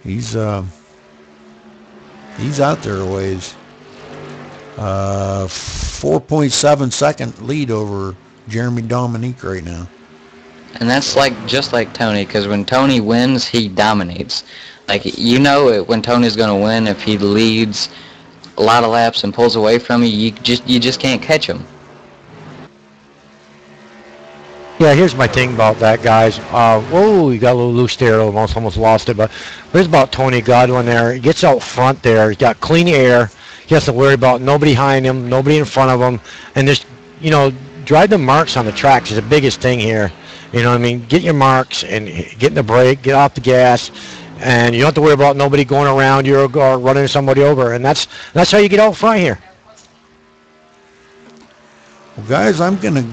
He's out there a ways. 4.7 second lead over Jeremy Dominique right now. And that's just like Tony, because when Tony wins, he dominates. When Tony's going to win, if he leads a lot of laps and pulls away from you, you just can't catch him. Yeah, here's my thing about that, guys. Whoa, you got a little loose there, almost lost it. But here's about Tony Godwin there. He gets out front there. He's got clean air. He has to worry about nobody behind him, nobody in front of him. And just, drive the marks on the tracks is the biggest thing here. You know what I mean? Get your marks and get in the brake, get off the gas. And you don't have to worry about nobody going around you or running somebody over. And that's how you get out front here. Well, guys, I'm going to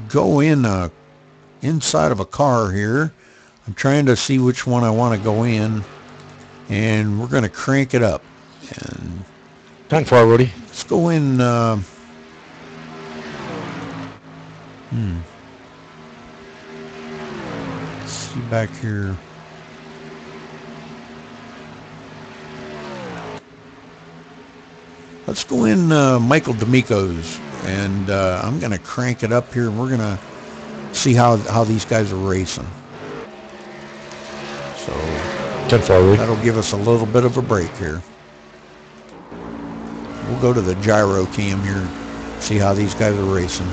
go inside of a car here. I'm trying to see which one I want to go in, and we're going to crank it up. And time for it, Rudy. Let's go in. Let's see back here. Let's go in Michael D'Amico's, and I'm going to crank it up here, and we're going to see how these guys are racing. So that'll give us a little bit of a break here. We'll go to the gyro cam here, see how these guys are racing.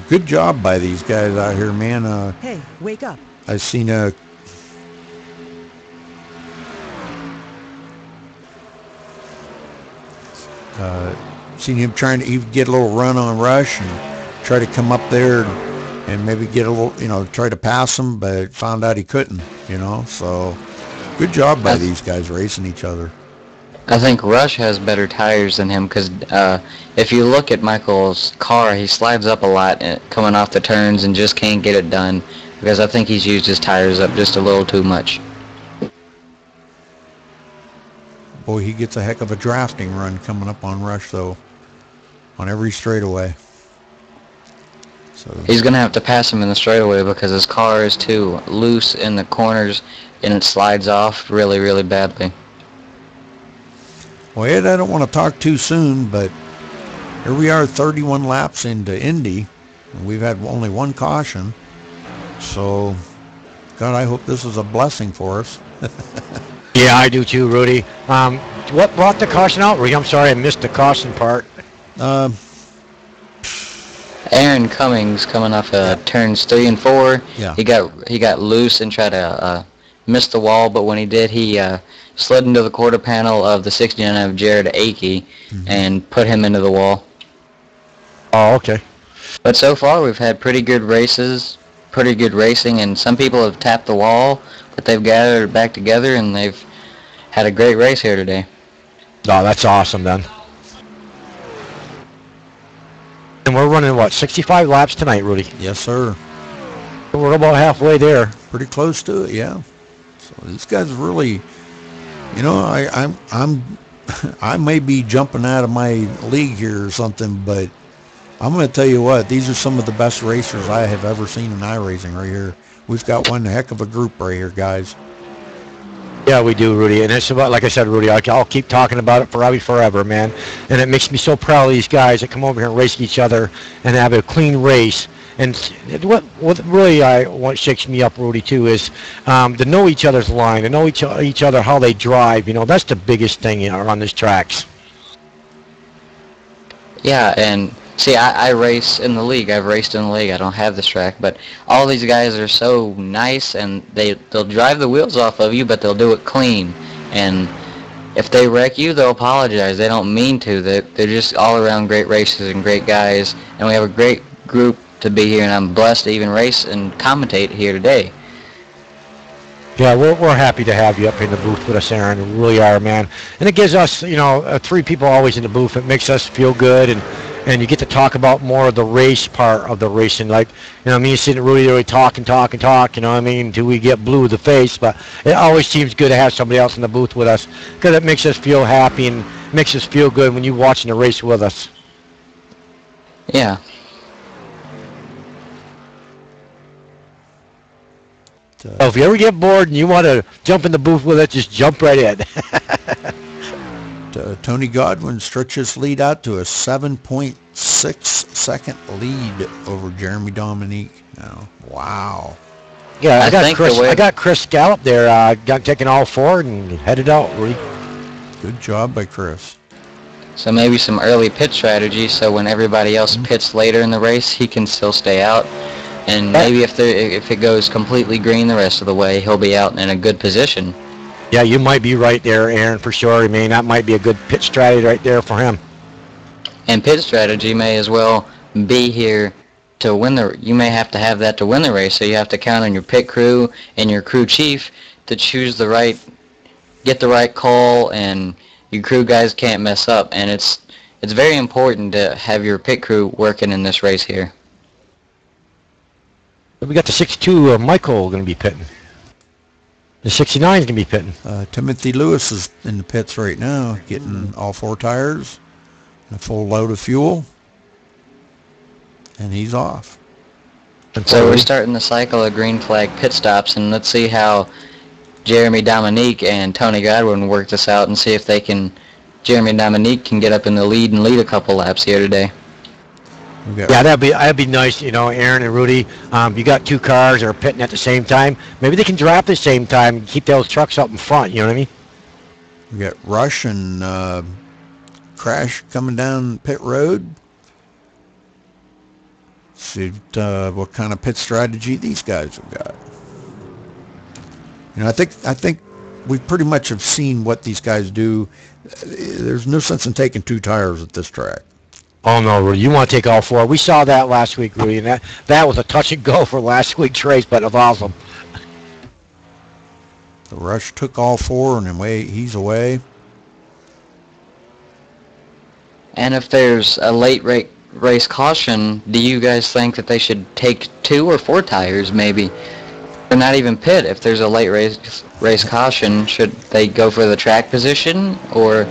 Good job by these guys out here, man. Hey, wake up. I've seen seen him trying to get a little run on Rush and try to come up there and maybe get a little, try to pass him, but found out he couldn't, So good job by these guys racing each other. I think Rush has better tires than him because if you look at Michael's car, he slides up a lot coming off the turns and just can't get it done because I think he's used his tires up just a little too much. Boy, he gets a heck of a drafting run coming up on Rush, though, on every straightaway. So he's going to have to pass him in the straightaway because his car is too loose in the corners and it slides off really, really badly. Well, Ed, I don't want to talk too soon, but here we are 31 laps into Indy, and we've had only one caution. So God, I hope this is a blessing for us. Yeah, I do too, Rudy. What brought the caution out, Rudy? I'm sorry, I missed the caution part. Aaron Cummings coming off turns 3 and 4. Yeah. He got loose and tried to miss the wall, but when he did, he slid into the quarter panel of the 69 of Jared Akey and put him into the wall. Oh, okay. But so far, we've had pretty good races, pretty good racing, and some people have tapped the wall, but they've gathered back together, and they've had a great race here today. Oh, that's awesome, then. And we're running, what, 65 laps tonight, Rudy? Yes, sir. We're about halfway there. Pretty close to it, yeah. So these guys really, you know, I may be jumping out of my league here or something, but I'm going to tell you what, these are some of the best racers I have ever seen in iRacing right here. We've got one heck of a group right here, guys. Yeah, we do, Rudy. And it's about, like I said, Rudy, I'll keep talking about it forever, man. And it makes me so proud of these guys that come over here and race each other and have a clean race. And what really what shakes me up, Rudy, too, is to know each other's line, to know each other, how they drive. You know, that's the biggest thing, you know, on these tracks. Yeah, and see, I race in the league. I've raced in the league. I don't have this track, but all these guys are so nice, and they'll drive the wheels off of you, but they'll do it clean. And if they wreck you, they'll apologize. They don't mean to. They're just all-around great racers and great guys, and we have a great group to be here, and I'm blessed to even race and commentate here today. Yeah, we're happy to have you up in the booth with us, Aaron. We really are, man. And it gives us, you know, 3 people always in the booth. It makes us feel good, and you get to talk about more of the race part of the racing. Like, you know, me and Sid and Rudy, we talk, you know what I mean, until we get blue in the face. But it always seems good to have somebody else in the booth with us because it makes us feel happy and makes us feel good when you're watching the race with us. Yeah. So if you ever get bored and you want to jump in the booth with us, just jump right in. Tony Godwin stretches lead out to a 7.6 second lead over Jeremy Dominique now. Wow. Yeah, I got Chris Gallup there. Got taking all 4 and headed out, Rudy. Good job by Chris. So maybe some early pit strategy, so when everybody else pits later in the race, he can still stay out. And maybe if it goes completely green the rest of the way, he'll be out in a good position. Yeah, you might be right there, Aaron, for sure. I mean, that might be a good pit strategy right there for him. And pit strategy may as well be here to win you may have to have that to win the race, so you have to count on your pit crew and your crew chief to get the right call, and your crew guys can't mess up. And it's very important to have your pit crew working in this race here. We got the 62 Michael going to be pitting. The 69 is going to be pitting. Timothy Lewis is in the pits right now, getting all 4 tires and a full load of fuel, and he's off. So we're starting the cycle of green flag pit stops, and let's see how Jeremy Dominique and Tony Godwin work this out and see if Jeremy Dominique can get up in the lead and lead a couple laps here today. Yeah, that'd be nice, you know, Aaron and Rudy. You got 2 cars that are pitting at the same time. Maybe they can draft at the same time and keep those trucks up in front, you know what I mean? We got Rush and Crash coming down pit road. See what kind of pit strategy these guys have got. You know, I think we pretty much have seen what these guys do. There's no sense in taking 2 tires at this track. Oh, no, Rudy, you want to take all 4. We saw that last week, Rudy, and that was a touch and go for last week's race, but it was awesome. The Rush took all 4, and he's away. And if there's a late race caution, do you guys think that they should take 2 or 4 tires, maybe? Or not even pit. If there's a late race caution, should they go for the track position, or...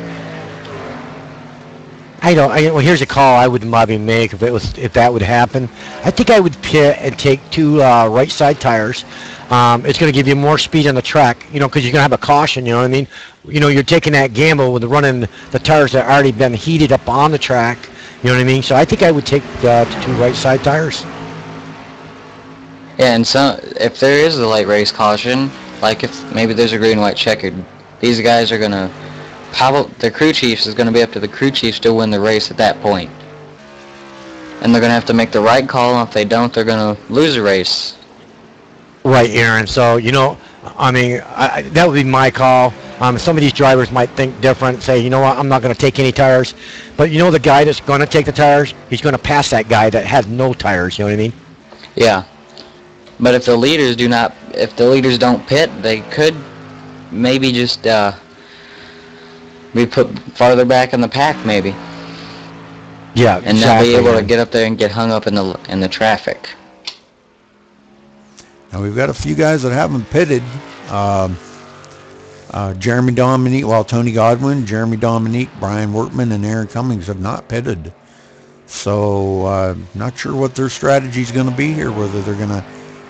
Well, here's a call I would maybe make if that would happen. I think I would pit and take 2 right side tires. It's going to give you more speed on the track, you know, because you're going to have a caution, you know what I mean? You know, you're taking that gamble with running the tires that already been heated up on the track, you know what I mean? So I think I would take 2 right side tires. Yeah, and if there is a late race caution, like if maybe there's a green-white checkered, these guys are gonna the crew chiefs is gonna be up to the crew chiefs to win the race at that point, and they're gonna have to make the right call. And if they don't, they're gonna lose the race. Right, Aaron. So, I mean, that would be my call. Some of these drivers might think different, say, you know what, I'm not going to take any tires. But the guy that's going to take the tires, he's going to pass that guy that has no tires, you know what I mean? Yeah. But if the leaders don't pit, they could maybe just be put farther back in the pack, maybe. Yeah, and exactly, not be able to get up there and get hung up in the traffic. Now we've got a few guys that haven't pitted. Jeremy Dominique, Tony Godwin, Jeremy Dominique, Brian Workman, and Aaron Cummings have not pitted. So not sure what their strategy is going to be here. Whether they're going to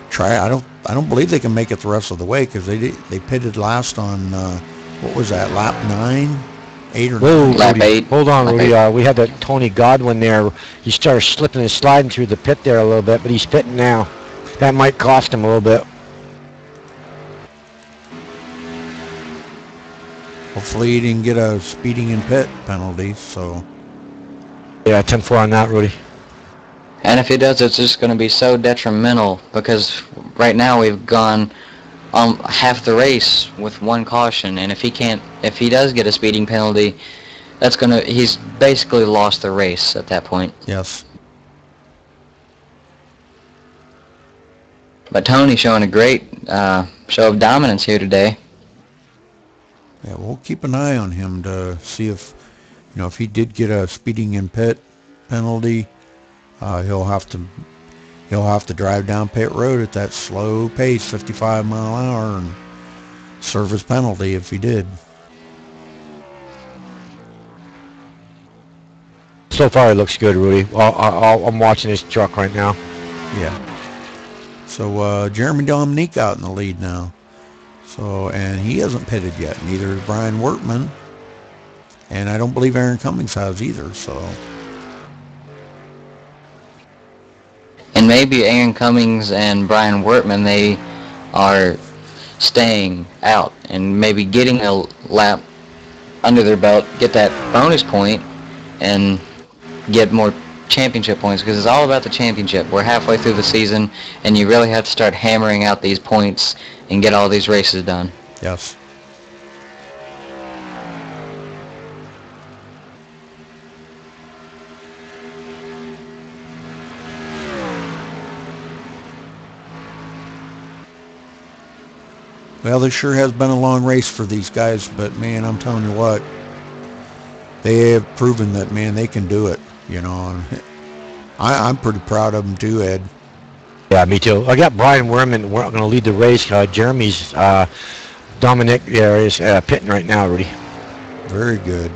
try. I don't believe they can make it the rest of the way because they pitted last on what was that, lap 9, 8 or 9? Lap 8. Hold on, Rudy. We had that Tony Godwin there. He started slipping and sliding through the pit there a little bit, but he's pitting now. That might cost him a little bit. Hopefully he didn't get a speeding in pit penalty. So yeah, 10-4 on that, Rudy. And if he does, it's just going to be so detrimental because right now we've gone half the race with one caution, and if he does get a speeding penalty, he's basically lost the race at that point. Yes. But Tony's showing a great show of dominance here today. Yeah, we'll keep an eye on him to see if he did get a speeding in pit penalty, he'll have to drive down pit road at that slow pace, 55 mile an hour, and serve his penalty if he did. So far it looks good, Rudy. I'm watching this truck right now. Yeah. So Jeremy Dominique out in the lead now. So, and he hasn't pitted yet. Neither is Brian Workman. And I don't believe Aaron Cummings has either. So. And maybe Aaron Cummings and Brian Workman, they are staying out and maybe getting a lap under their belt, get that bonus point, and get more championship points, because it's all about the championship. We're halfway through the season, and you really have to start hammering out these points and get all these races done. Yes. Well, this sure has been a long race for these guys, but man, I'm telling you what, they have proven that, man, they can do it, And I'm pretty proud of them too, Ed. Yeah, me too. I got Brian Werman going to lead the race. Jeremy's Dominic there is pitting right now, Rudy. Very good.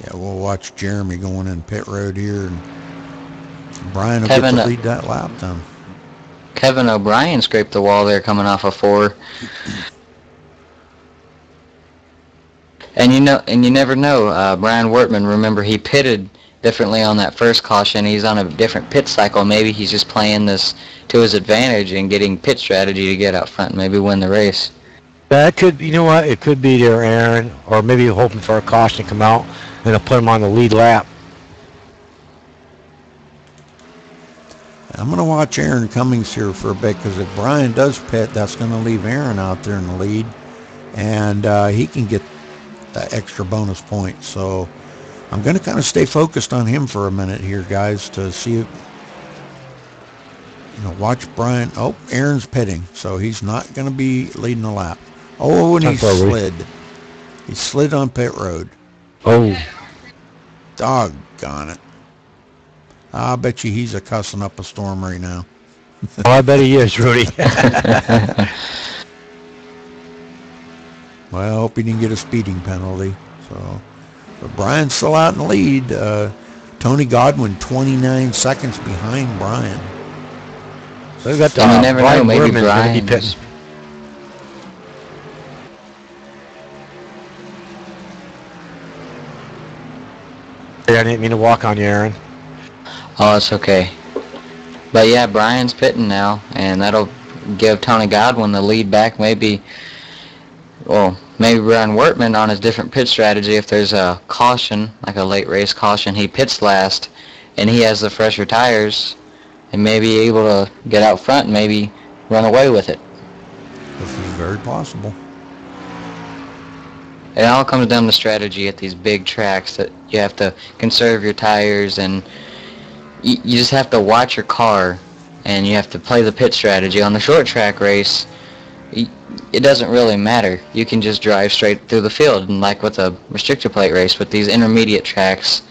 Yeah, we'll watch Jeremy going in pit road here, and Brian will get to lead that lap then. Kevin O'Brien scraped the wall there coming off a 4. And you never know. Brian Wortman, remember, he pitted differently on that first caution. He's on a different pit cycle. Maybe he's just playing this to his advantage and getting pit strategy to get out front and maybe win the race. That could, you know what, it could be there, Aaron, or maybe hoping for a caution to come out and they'll put him on the lead lap. I'm going to watch Aaron Cummings here for a bit, because if Brian does pit, that's going to leave Aaron out there in the lead, and he can get that extra bonus point. So I'm going to kind of stay focused on him for a minute here, guys, to see if, watch Brian. Oh, Aaron's pitting, so he's not going to be leading the lap. Oh, and he slid. He slid on pit road. Oh. Doggone it. I bet you he's a cussing up a storm right now. Oh, I bet he is, Rudy. Well, I hope he didn't get a speeding penalty. So, but Brian's still out in the lead. Tony Godwin, 29 seconds behind Brian. So we got you never Brian know, maybe Werman Brian. Be pitting. I didn't mean to walk on you, Aaron. Oh, it's okay. But yeah, Brian's pitting now, and that'll give Tony Godwin the lead back. Maybe Brian Wortman on his different pit strategy. If there's a caution, like a late race caution, he pits last, and he has the fresher tires, and may be able to get out front and maybe run away with it. This is very possible. It all comes down to strategy at these big tracks that you have to conserve your tires, and you just have to watch your car, and you have to play the pit strategy. On the short track race, it doesn't really matter. You can just drive straight through the field, and like with a restrictor plate race, with these intermediate tracks,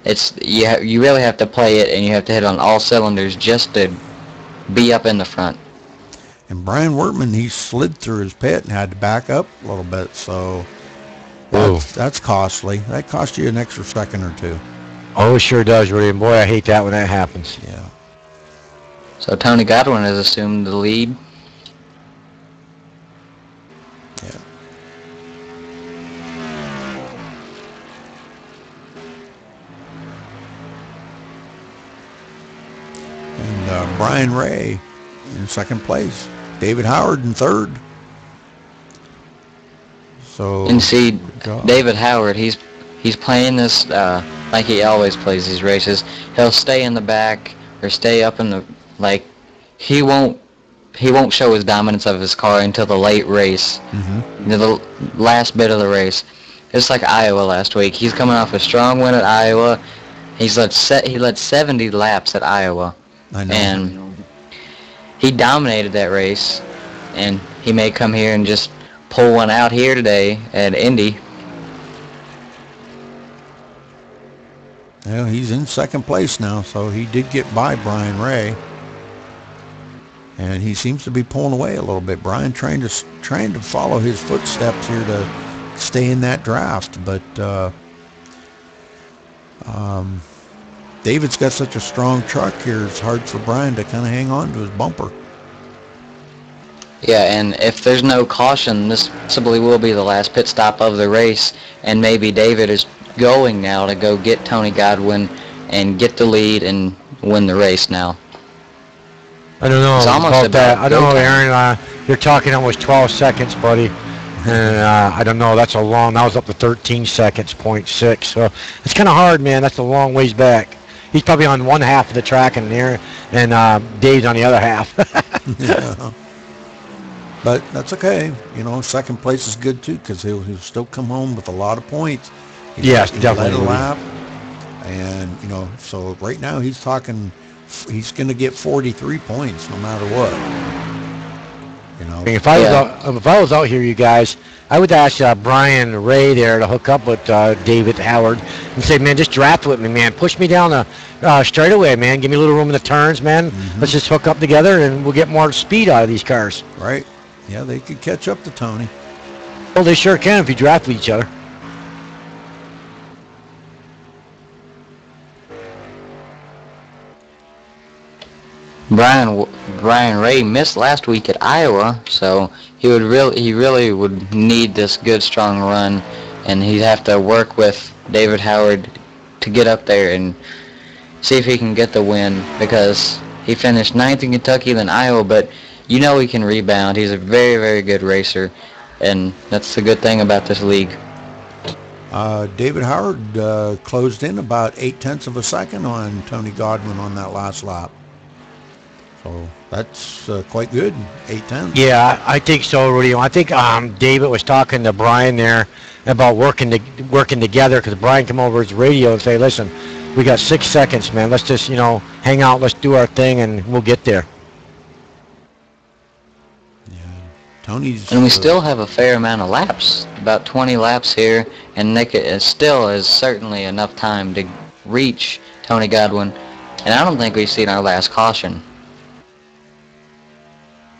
you really have to play it, and you have to hit on all cylinders just to be up in the front. And Brian Wortman, he slid through his pit and had to back up a little bit, so that's costly. That cost you an extra second or two. Oh, it sure does, Rudy. And boy, I hate that when that happens. Yeah. So Tony Godwin has assumed the lead. Yeah. And Brian Ray in second place. David Howard in third. So. And see, David Howard, he's playing this like he always plays these races. He'll stay in the back or stay up in the, like, he won't show his dominance of his car until the late race, the last bit of the race. It's like Iowa last week. He's coming off a strong win at Iowa. He led 70 laps at Iowa. I know. And he dominated that race, and he may come here and just pull one out here today at Indy. Well, he's in second place now, so he did get by Brian Ray. And he seems to be pulling away a little bit. Brian trying to follow his footsteps here to stay in that draft, but David's got such a strong truck here, it's hard for Brian to kind of hang on to his bumper. Yeah, and if there's no caution, this possibly will be the last pit stop of the race, and maybe David is going now to go get Tony Godwin and get the lead and win the race now. I don't know It's almost about that. about I don't know, go time. Aaron. You're talking almost 12 seconds, buddy. And I don't know. That's a long. That was up to 13 seconds, 0.6. So it's kind of hard, man. That's a long ways back. He's probably on one half of the track in there, and Dave's on the other half. Yeah. But that's okay. You know, second place is good too, because he'll still come home with a lot of points. Yes, He definitely. led a lap, and you know, so right now he's talking. He's going to get 43 points no matter what. You know. If I was out here, you guys, I would ask Brian Ray there to hook up with David Howard and say, man, just draft with me, man. Push me down the straightaway, man. Give me a little room in the turns, man. Let's just hook up together, and we'll get more speed out of these cars. Right. Yeah, they could catch up to Tony. Well, they sure can if you draft with each other. Brian Ray missed last week at Iowa, so he really would need this good strong run, and he'd have to work with David Howard to get up there and see if he can get the win, because he finished 9th in Kentucky, then Iowa, but you know he can rebound. He's a very, very good racer, and that's the good thing about this league. David Howard closed in about 0.8 of a second on Tony Godwin on that last lap. So that's quite good, 0.8. Yeah, I think so, Rudy. I think David was talking to Brian there about working together, because Brian came over his radio and say, listen, we got 6 seconds, man. Let's just, hang out. Let's do our thing, and we'll get there. Tony's. And we still have a fair amount of laps, about 20 laps here, and Nick still is certainly enough time to reach Tony Godwin. And I don't think we've seen our last caution.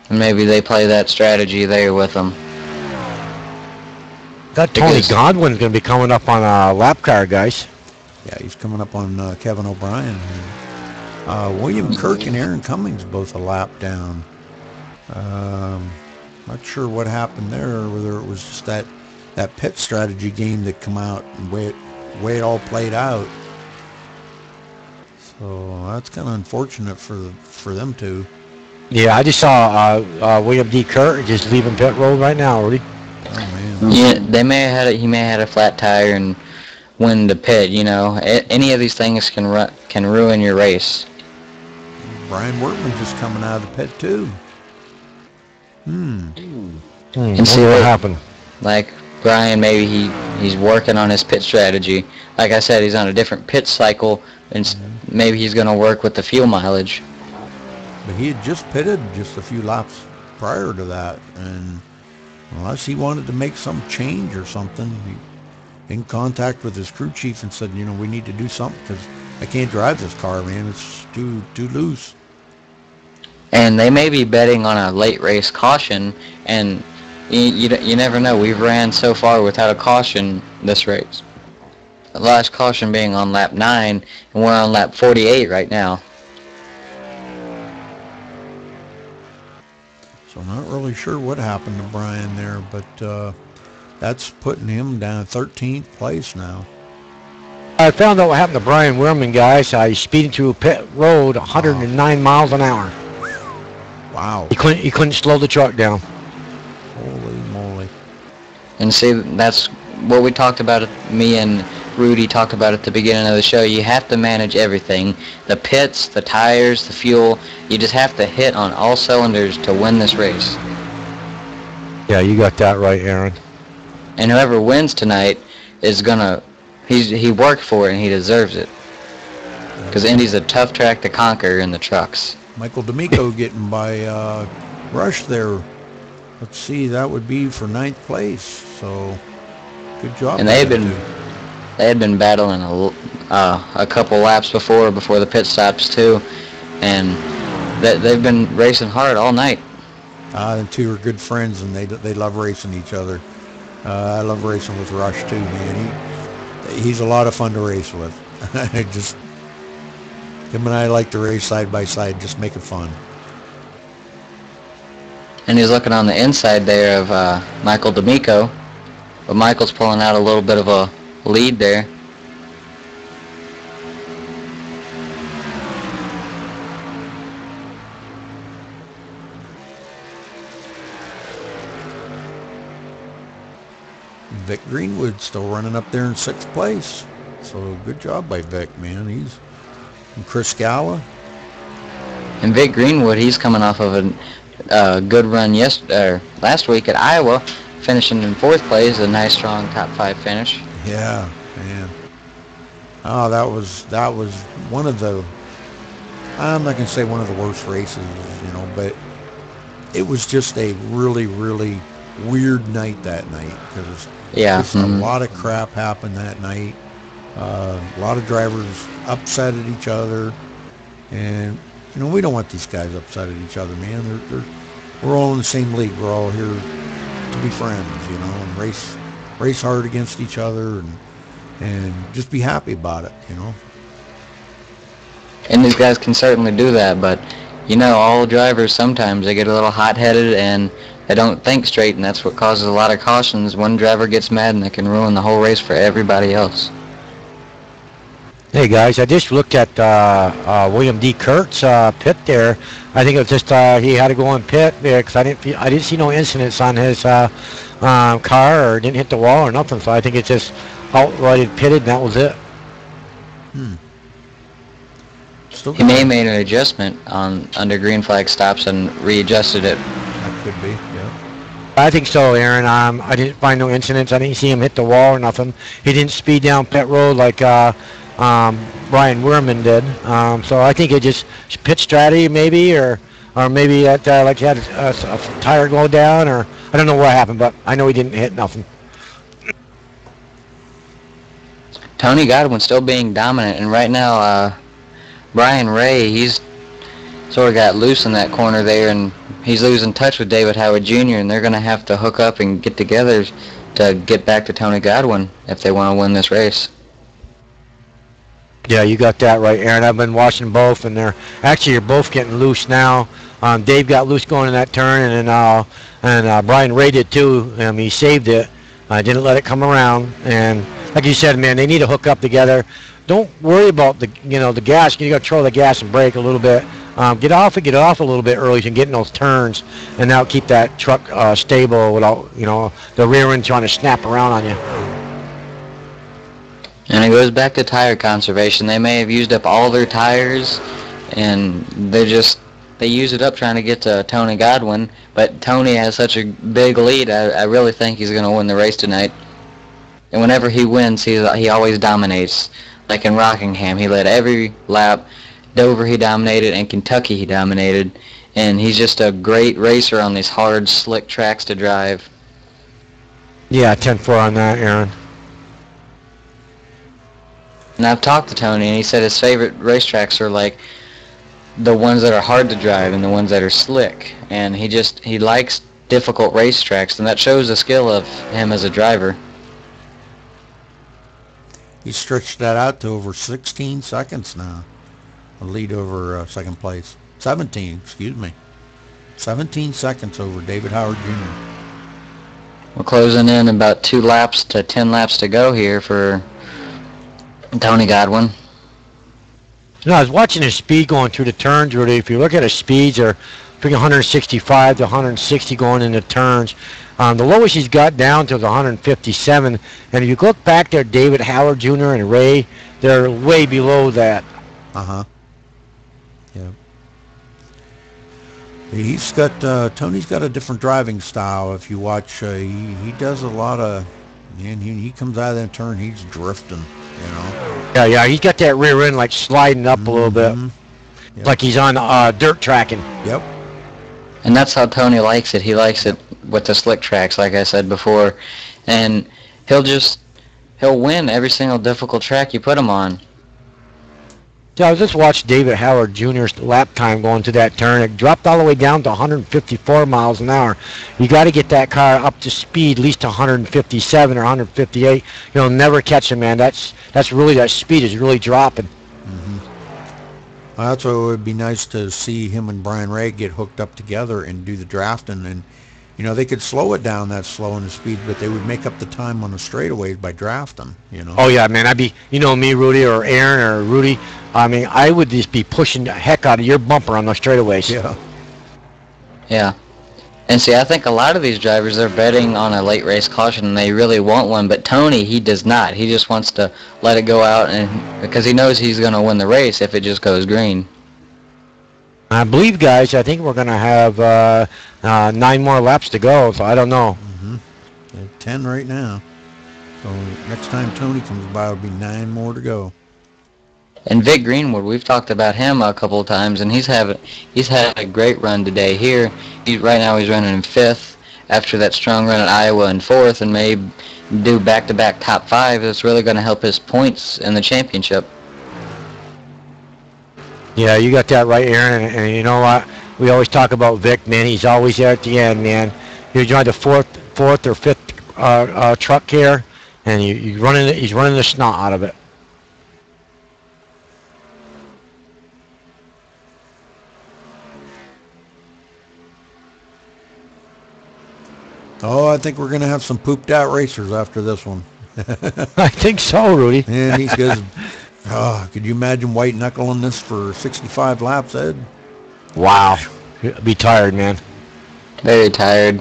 And maybe they play that strategy there with them. That Tony Godwin's going to be coming up on a lap car, guys. Yeah, he's coming up on Kevin O'Brien. William Kirk and Aaron Cummings both a lap down. Not sure what happened there, whether it was just that pit strategy game that come out and way it all played out. So that's kind of unfortunate for them two. Yeah, I just saw William D. Kurt just leaving pit road right now, Rudy. Oh man. Yeah, they may have had he may have had a flat tire and went the pit. You know, any of these things can ruin your race. Brian Workman just coming out of the pit too. And see what what happened. Like Brian, maybe he's working on his pit strategy. Like I said, he's on a different pit cycle, and maybe he's going to work with the fuel mileage. But he had just pitted just a few laps prior to that, and unless he wanted to make some change or something, he in contact with his crew chief and said, you know, we need to do something because I can't drive this car, man. It's too loose. And they may be betting on a late race caution, and you never know. We've ran so far without a caution this race. The last caution being on lap 9, and we're on lap 48 right now. So I'm not really sure what happened to Brian there, but that's putting him down in 13th place now. I found out what happened to Brian Werman, guys. He's speeding through pit road 109 miles an hour. Wow. He couldn't slow the truck down. Holy moly. And see, that's what we talked about. Me and Rudy talked about at the beginning of the show. You have to manage everything. The pits, the tires, the fuel. You just have to hit on all cylinders to win this race. Yeah, you got that right, Aaron. And whoever wins tonight is gonna, he worked for it and he deserves it. Because Indy's a tough track to conquer in the trucks. Michael D'Amico getting by Rush there. Let's see, that would be for 9th place. So good job. And they had been battling a couple laps before the pit stops too, and they've been racing hard all night. The two are good friends, and they love racing each other. I love racing with Rush too, man. He's a lot of fun to race with. Him and I like to race side by side, just make it fun. And he's looking on the inside there of Michael D'Amico, but Michael's pulling out a little bit of a lead there. Vic Greenwood still running up there in 6th place. So good job by Vic, man. And Chris Scala. And Vic Greenwood, he's coming off of a good run last week at Iowa, finishing in 4th place, a nice strong top 5 finish. Yeah, man. Oh, that was one of the, I'm not going to say one of the worst races, you know, but it was just a really, really weird night that night because a lot of crap happened that night. A lot of drivers upset at each other, and you know, we don't want these guys upset at each other, man. We're all in the same league. We're all here to be friends, you know, and race hard against each other, and just be happy about it, you know. And these guys can certainly do that, but you know, all drivers sometimes they get a little hot-headed and they don't think straight, and that's what causes a lot of cautions. One driver gets mad and they can ruin the whole race for everybody else. Hey guys, I just looked at William D. Kurt's pit there. I think it was just he had to go on pit because I didn't see no incidents on his car, or didn't hit the wall or nothing. So I think it's just outright pitted and that was it. He may have made an adjustment under green flag stops and readjusted it. That could be, yeah. I think so, Aaron. I didn't find no incidents. I didn't see him hit the wall or nothing. He didn't speed down pit road like Brian Werman did. So I think it just pit strategy maybe, or maybe like he had a tire go down, or I don't know what happened, but I know he didn't hit nothing. Tony Godwin's still being dominant, and right now Brian Ray, he's sort of got loose in that corner there, and he's losing touch with David Howard Jr., and they're going to have to hook up and get together to get back to Tony Godwin if they want to win this race. Yeah, you got that right, Aaron. I've been watching both, and they're both getting loose now. Dave got loose going in that turn, and Brian Ray did too. He saved it. Didn't let it come around, and like you said, man, they need to hook up together. Don't worry about the gas. You got to control the gas and brake a little bit. Get off a little bit early and get in those turns, and now keep that truck stable without the rear end trying to snap around on you. And it goes back to tire conservation. They may have used up all their tires, and they use it up trying to get to Tony Godwin. But Tony has such a big lead. I really think he's going to win the race tonight. And whenever he wins, he always dominates. Like in Rockingham, he led every lap. Dover he dominated, and Kentucky he dominated. And he's just a great racer on these hard, slick tracks to drive. Yeah, 10-4 on that, Aaron. And I've talked to Tony, and he said his favorite racetracks are like the ones that are hard to drive and the ones that are slick. And he likes difficult racetracks, and that shows the skill of him as a driver. He stretched that out to over 16 seconds now. A lead over second place. 17, excuse me. 17 seconds over David Howard Jr. We're closing in about 2 laps to 10 laps to go here for Tony Godwin. I was watching his speed going through the turns, Rudy. If you look at his speeds, they're freaking 165 to 160 going into turns. The lowest he's got down to is 157. And if you look back there, David Howard Jr. and Ray, they're way below that. Uh-huh. Yeah. He's got, Tony's got a different driving style. If you watch, he does a lot of, man, he comes out of that turn, he's drifting, Yeah, he's got that rear end like sliding up a little bit. Yep. Like he's on dirt tracking. Yep. And that's how Tony likes it. He likes it with the slick tracks, like I said before. And he'll win every single difficult track you put him on. Yeah, I was just watching David Howard Jr.'s lap time going to that turn. It dropped all the way down to 154 miles an hour. You got to get that car up to speed, at least to 157 or 158. You'll never catch him, man. That's really, that speed is really dropping. Mm-hmm. Well, that's why it would be nice to see him and Brian Ray get hooked up together and do the drafting. And, they could slow it down that slow in the speed, but they would make up the time on the straightaways by drafting, Oh, yeah, man. I'd be, me, Rudy, or Aaron, or Rudy. I mean, I would just be pushing the heck out of your bumper on the straightaways. Yeah. Yeah. And see, I think a lot of these drivers are betting on a late race caution, and they really want one. But Tony, he does not. He just wants to let it go out, and because he knows he's going to win the race if it just goes green. I believe, guys, I think we're going to have 9 more laps to go, so I don't know. Mm-hmm. 10 right now. So next time Tony comes by, it'll be 9 more to go. And Vic Greenwood, we've talked about him a couple of times, and he's had a great run today here. Right now he's running in 5th after that strong run at Iowa in 4th, and may do back-to-back top 5. It's really going to help his points in the championship. Yeah, you got that right, Aaron. And you know what? We always talk about Vic, man. He's always there at the end, man. You drive the fourth or 5th truck here, and he's running the snot out of it. Oh, I think we're going to have some pooped out racers after this one. I think so, Rudy. And he's good. Oh, could you imagine white knuckling this for 65 laps, Ed? Wow. I'd be tired, man. Very tired.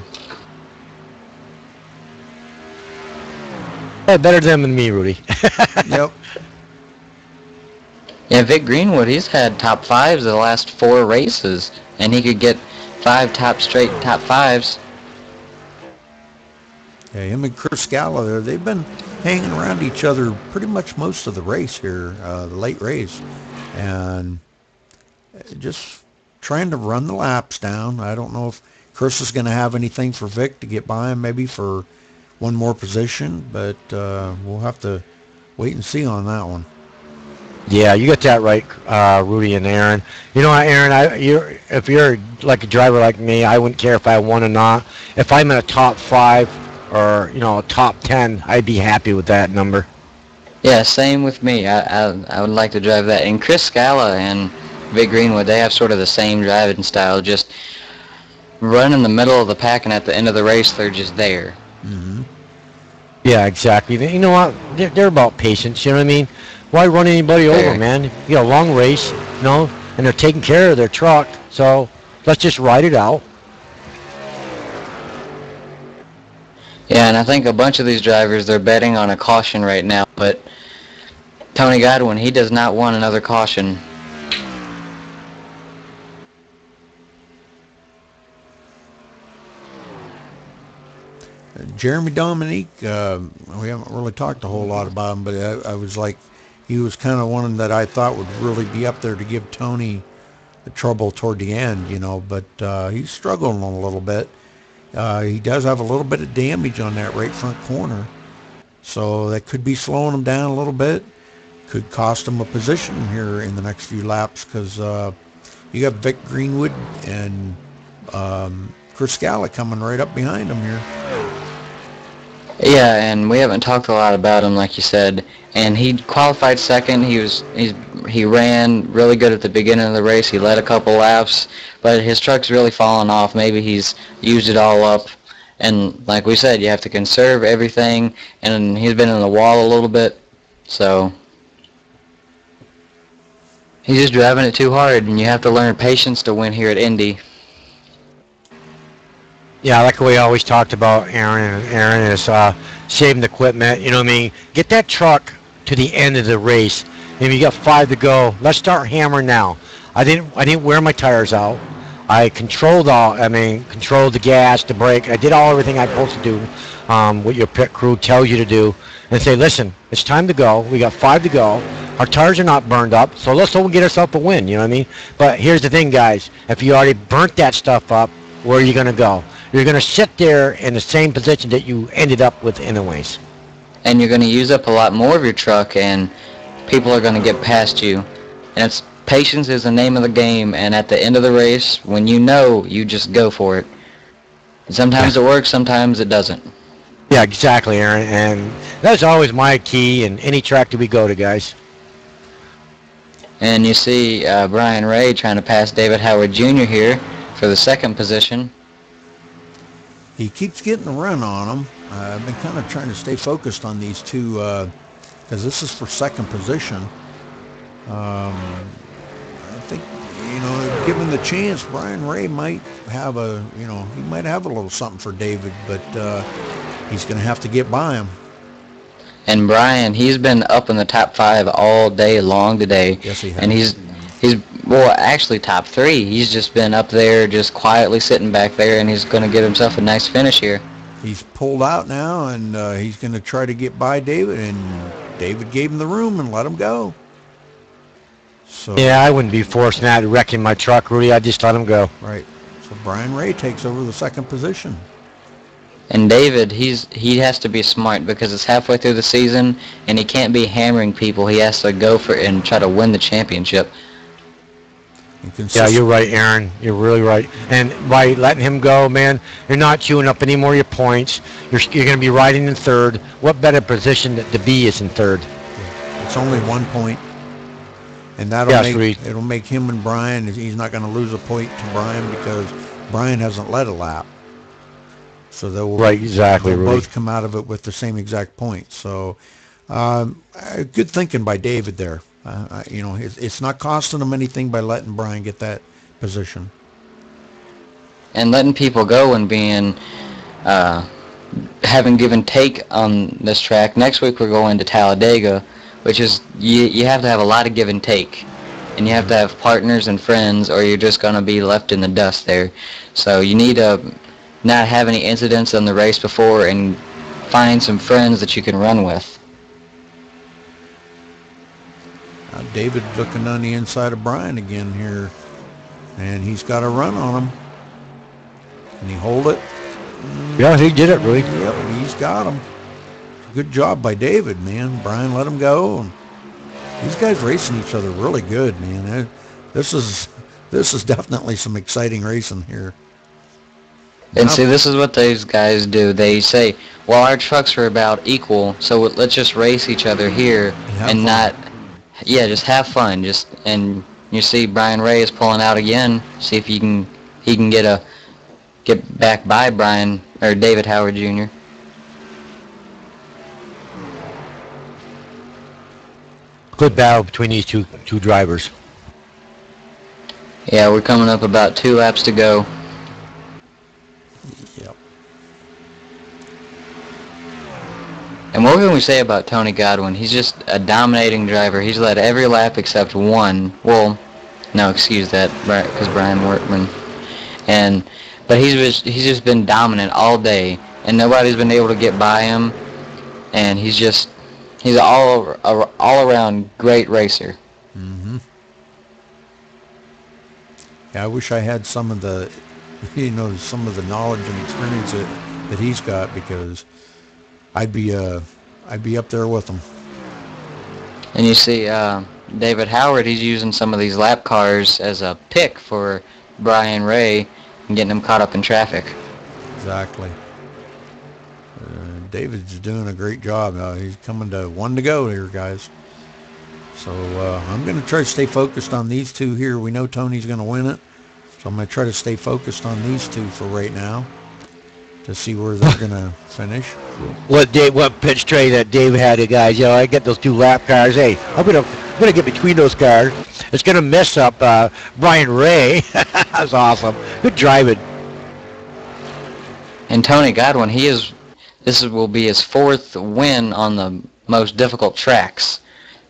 Yeah, better than me, Rudy. Yep. Yeah, Vic Greenwood, he's had top 5s the last 4 races, and he could get 5 straight top 5s. Yeah, him and Chris Scala, they've been hanging around each other pretty much most of the race here, the late race, and just trying to run the laps down. I don't know if Chris is going to have anything for Vic to get by him, maybe for one more position, but we'll have to wait and see on that one. Yeah, you got that right, Rudy and Aaron. You know what, Aaron? If you're like a driver like me, I wouldn't care if I won or not. If I'm in a top 5 or a top 10, I'd be happy with that number. Yeah, same with me. I would like to drive that. And Chris Scala and Vic Greenwood, they have sort of the same driving style. Just run in the middle of the pack, and at the end of the race, they're just there. Mm-hmm. Yeah, exactly. You know what? They're about patience. You know what I mean? Why run anybody over, Very. man? You got a long race, and they're taking care of their truck. So let's just ride it out. Yeah, and I think a bunch of these drivers, they're betting on a caution right now, but Tony Godwin, he does not want another caution. Jeremy Dominique, we haven't really talked a whole lot about him, but I was like, he was kind of one that I thought would really be up there to give Tony the trouble toward the end, but he's struggling a little bit. He does have a little bit of damage on that right front corner, so that could be slowing him down a little bit. Could cost him a position here in the next few laps because you got Vic Greenwood and Chris Scala coming right up behind him here. Yeah, and we haven't talked a lot about him, like you said. And he qualified second. He ran really good at the beginning of the race. He led a couple laps, but his truck's really fallen off. Maybe he's used it all up. And like we said, you have to conserve everything. And he's been in the wall a little bit, so he's just driving it too hard. And you have to learn patience to win here at Indy. Yeah, like we always talked about, Aaron. And Aaron is saving the equipment. You know what I mean? Get that truck to the end of the race. Maybe you got 5 to go. Let's start hammering now. I didn't wear my tires out. I controlled controlled the gas, the brake. I did everything I'm supposed to do, what your pit crew tells you to do, and say, listen, it's time to go. We got 5 to go. Our tires are not burned up, so let's go get ourselves a win. You know what I mean? But here's the thing, guys. If you already burnt that stuff up, where are you going to go? You're going to sit there in the same position that you ended up with anyways. And you're going to use up a lot more of your truck, and people are going to get past you. And patience is the name of the game, and at the end of the race, when you just go for it. And sometimes it works, sometimes it doesn't. Yeah, exactly, Aaron. And that's always my key in any track that we go to, guys. And you see Brian Ray trying to pass David Howard Jr. here for the second position. He keeps getting a run on him. I've been kind of trying to stay focused on these two because this is for second position. I think, given the chance, Brian Ray might have he might have a little something for David, but he's going to have to get by him. And Brian, he's been up in the top 5 all day long today. Yes, he has. And he's actually top 3. He's just been up there, just quietly sitting back there, and he's going to get himself a nice finish here. He's pulled out now, and he's going to try to get by David, and David gave him the room and let him go. So yeah, I wouldn't be forcing that, wrecking my truck, Rudy. I'd just let him go. Right. So Brian Ray takes over the second position. And David, he has to be smart because it's halfway through the season, and he can't be hammering people. He has to go for it and try to win the championship. Yeah, you're right, Aaron. You're really right. And by letting him go, man, you're not chewing up any more of your points. You're going to be riding in third. What better position to be is in third? It's only 1 point, and it'll make him and Brian. He's not going to lose a point to Brian because Brian hasn't led a lap. So they'll both come out of it with the same exact point. So good thinking by David there. It's not costing them anything by letting Brian get that position. And letting people go and being having give and take on this track. Next week we're going to Talladega, which is you have to have a lot of give and take. And you have to have partners and friends, or you're just going to be left in the dust there. So you need to not have any incidents on the race before and find some friends that you can run with. David looking on the inside of Brian again here, and he's got a run on him. Can he hold it? Yeah, he did it, really. Yep, he's got him. Good job by David, man. Brian let him go. And these guys racing each other really good, man. This is definitely some exciting racing here. And see, this is what these guys do. They say, well, our trucks are about equal, so let's just race each other here and not... Yeah, just have fun. And you see Brian Ray is pulling out again. See if he can get back by Brian or David Howard Jr. Good battle between these two drivers. Yeah, we're coming up about 2 laps to go. Yep. And what can we say about Tony Godwin? He's just a dominating driver. He's led every lap except one. Well, no, excuse that, because Brian Workman. But he's just been dominant all day, and nobody's been able to get by him. And he's all around great racer. Mm-hmm. Yeah, I wish I had some of the, some of the knowledge and experience that he's got, because I'd be up there with him. And you see, David Howard, he's using some of these lap cars as a pick for Brian Ray and getting him caught up in traffic. Exactly. David's doing a great job. He's coming to 1 to go here, guys. So I'm going to try to stay focused on these two here. We know Tony's going to win it, so I'm going to try to stay focused on these two for right now to see where they're going to finish. What pitch tray that Dave had, the guys? I get those 2 lap cars. Hey, I'm gonna get between those cars. It's gonna mess up Brian Ray. That's awesome. Good driving. And Tony Godwin, this will be his 4th win on the most difficult tracks: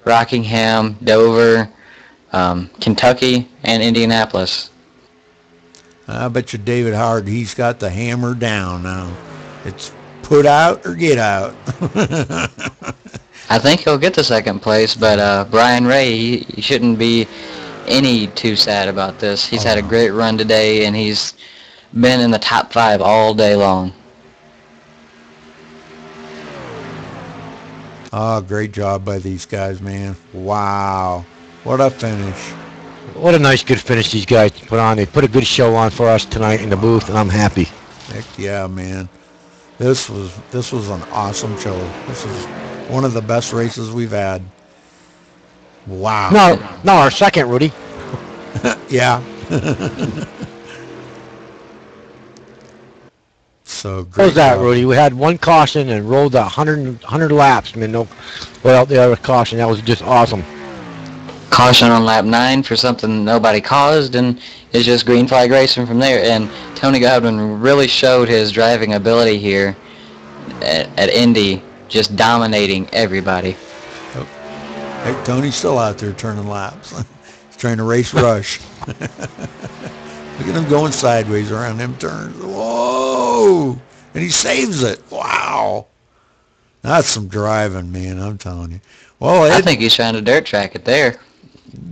Rockingham, Dover, Kentucky, and Indianapolis. I bet you David Howard, he's got the hammer down now. It's put out or get out. I think he'll get the 2nd place, but Brian Ray, he shouldn't be any too sad about this. He's had a great run today, and he's been in the top 5 all day long. Oh, great job by these guys, man. Wow. What a finish. What a nice, good finish these guys put on. They put a good show on for us tonight in the booth, and I'm happy. Heck yeah, man. This was an awesome show. This is one of the best races we've had. Wow. No, our 2nd, Rudy. Yeah. So great. What was that, Rudy? We had 1 caution and rolled 100 laps. I mean, no, without the other caution, that was just awesome. Caution on lap 9 for something nobody caused, and it's just green flag racing from there. And Tony Godwin really showed his driving ability here at Indy, just dominating everybody. Oh. Hey, Tony's still out there turning laps. He's trying to race Rush. Look at him going sideways around them turns. Whoa! And he saves it. Wow. That's some driving, man, I'm telling you. Well, Ed, I think he's trying to dirt track it there.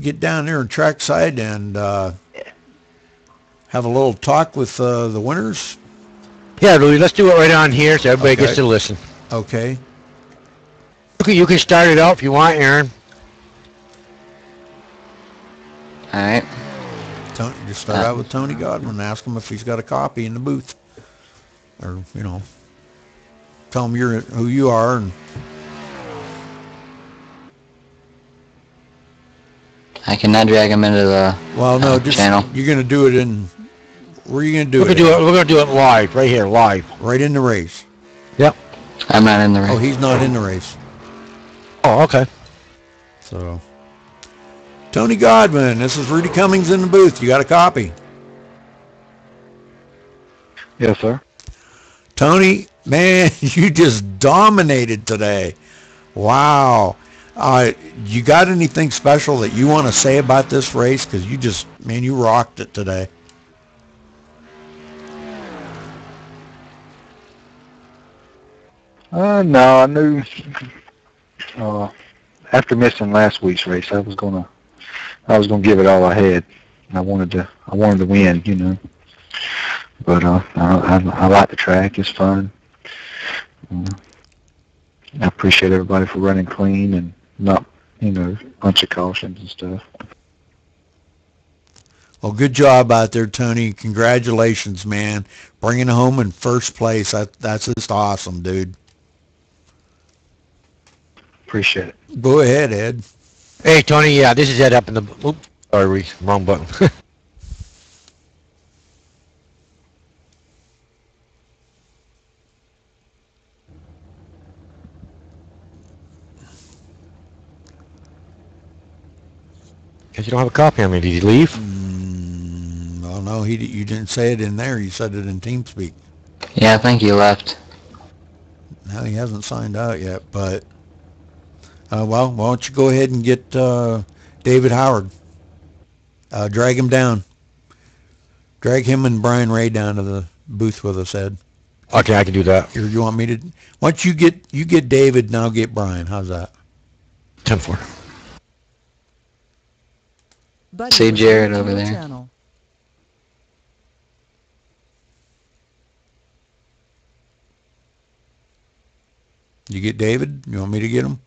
Get down there and trackside and have a little talk with the winners. Yeah, Rudy, let's do it right on here so everybody gets to listen. Okay. You can start it out if you want, Aaron. All right. Just start out with Tony Godwin and ask him if he's got a copy in the booth. Or, tell him who you are. And I cannot drag him into the channel. You're going to do it in... Where are you going to do it? We're going to do it live, right here, live. Right in the race. Yep. I'm not in the race. Oh, he's not in the race. Oh, okay. So, Tony Godwin, this is Rudy Cummings in the booth. You got a copy? Yes, sir. Tony, man, you just dominated today. Wow. You got anything special that you want to say about this race? Because you rocked it today. No, I knew after missing last week's race, I was gonna give it all I had. I wanted to win, But I like the track. It's fun. I appreciate everybody for running clean and not, a bunch of cautions and stuff. Well, good job out there, Tony. Congratulations, man. Bringing it home in first place. That's just awesome, dude. Appreciate it. Go ahead, Ed. Hey, Tony, yeah, this is Ed up in the... Oops, sorry, wrong button. Guess you don't have a copy on me. Did he leave? Well, no, you didn't say it in there. You said it in TeamSpeak. Yeah, I think he left. No, he hasn't signed out yet, but, well, why don't you go ahead and get David Howard. Drag him down. Drag him and Brian Ray down to the booth with us, Ed. Okay, I can do that. Or you want me to? Why don't you get David and I'll get Brian. How's that? 10-4. See Jared over there. You get David? You want me to get him?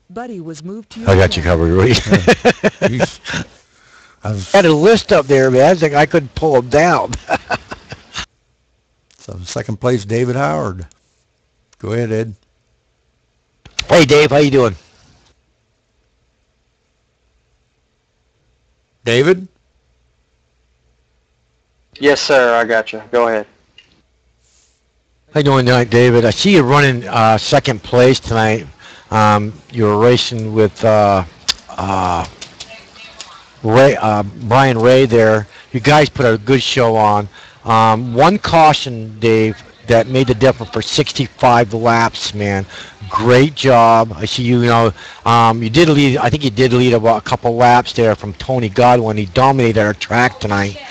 Buddy was moved to your I got you covered, Rudy. I had a list up there, man. I was like, I couldn't pull them down. So second place, David Howard. Go ahead, Ed. Hey, Dave, how you doing? David? Yes, sir. I got you. Go ahead. How you doing tonight, David? I see you running second place tonight. You were racing with Brian Ray there. You guys put a good show on. One caution, Dave, that made the difference for 65 laps, man. Great job. I see you know, you did lead, I think you did lead a couple laps there from Tony Godwin. He dominated our track tonight.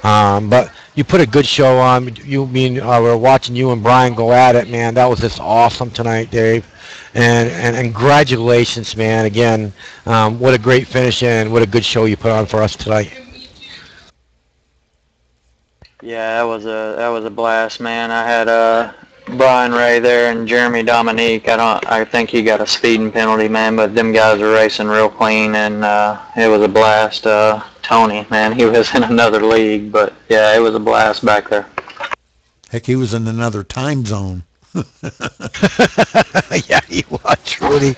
But you put a good show on. We're watching you and Brian go at it, man. That was just awesome tonight, Dave. And congratulations, man. Again, what a great finish and what a good show you put on for us tonight. Yeah, that was a blast, man. I had Brian Ray there and Jeremy Dominique. I think he got a speeding penalty, man, but them guys are racing real clean, and it was a blast. Tony, man, he was in another league, but yeah, it was a blast back there. Heck, he was in another time zone. Yeah, he was, Rudy.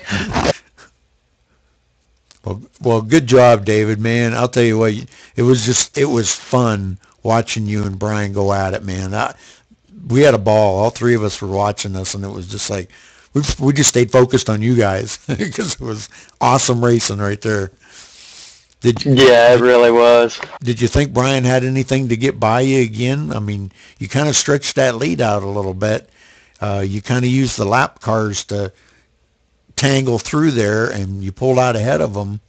Well, good job, David, man. I'll tell you what, it was fun watching you and Brian go at it, man. We had a ball. All three of us were watching this, and it was just like, we just stayed focused on you guys because it was awesome racing right there. Yeah, it really was. Did you think Brian had anything to get by you again? I mean, you kind of stretched that lead out a little bit. You kind of used the lap cars to tangle through there, and you pulled out ahead of him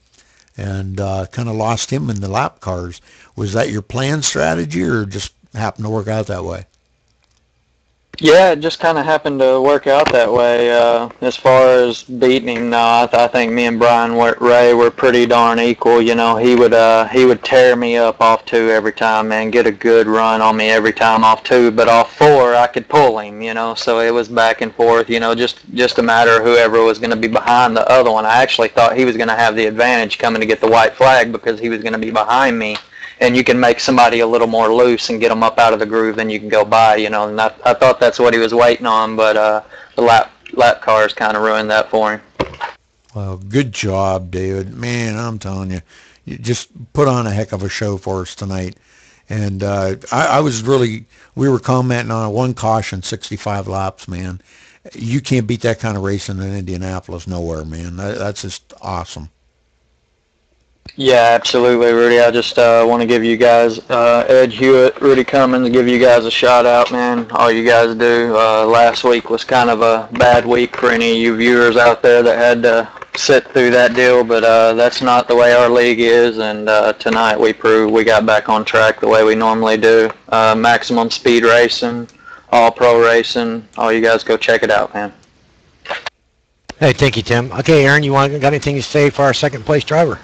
and kind of lost him in the lap cars. Was that your planned strategy or just happened to work out that way? Yeah, it just kind of happened to work out that way. As far as beating him, no, I think me and Brian Ray were pretty darn equal. You know, he would tear me up off two every time, man, get a good run on me every time off two. But off four, I could pull him, you know, so it was back and forth, you know, just a matter of whoever was going to be behind the other one. I actually thought he was going to have the advantage coming to get the white flag because he was going to be behind me. And you can make somebody a little more loose and get them up out of the groove, then you can go by, you know. And I thought that's what he was waiting on, but the lap cars kind of ruined that for him. Well, good job, David. Man, I'm telling you, you just put on a heck of a show for us tonight. And I was really, we were commenting on one caution, 65 laps, man. You can't beat that kind of racing in Indianapolis nowhere, man. That's just awesome. Yeah, absolutely, Rudy. I just want to give you guys, Ed Hewitt, Rudy Cummins, give you guys a shout out, man. All you guys do. Last week was kind of a bad week for any of you viewers out there that had to sit through that deal, but that's not the way our league is, and tonight we proved we got back on track the way we normally do. Maximum Speed Racing, All Pro Racing. All you guys go check it out, man. Hey, thank you, Tim. Okay, Aaron, got anything to say for our second place driver?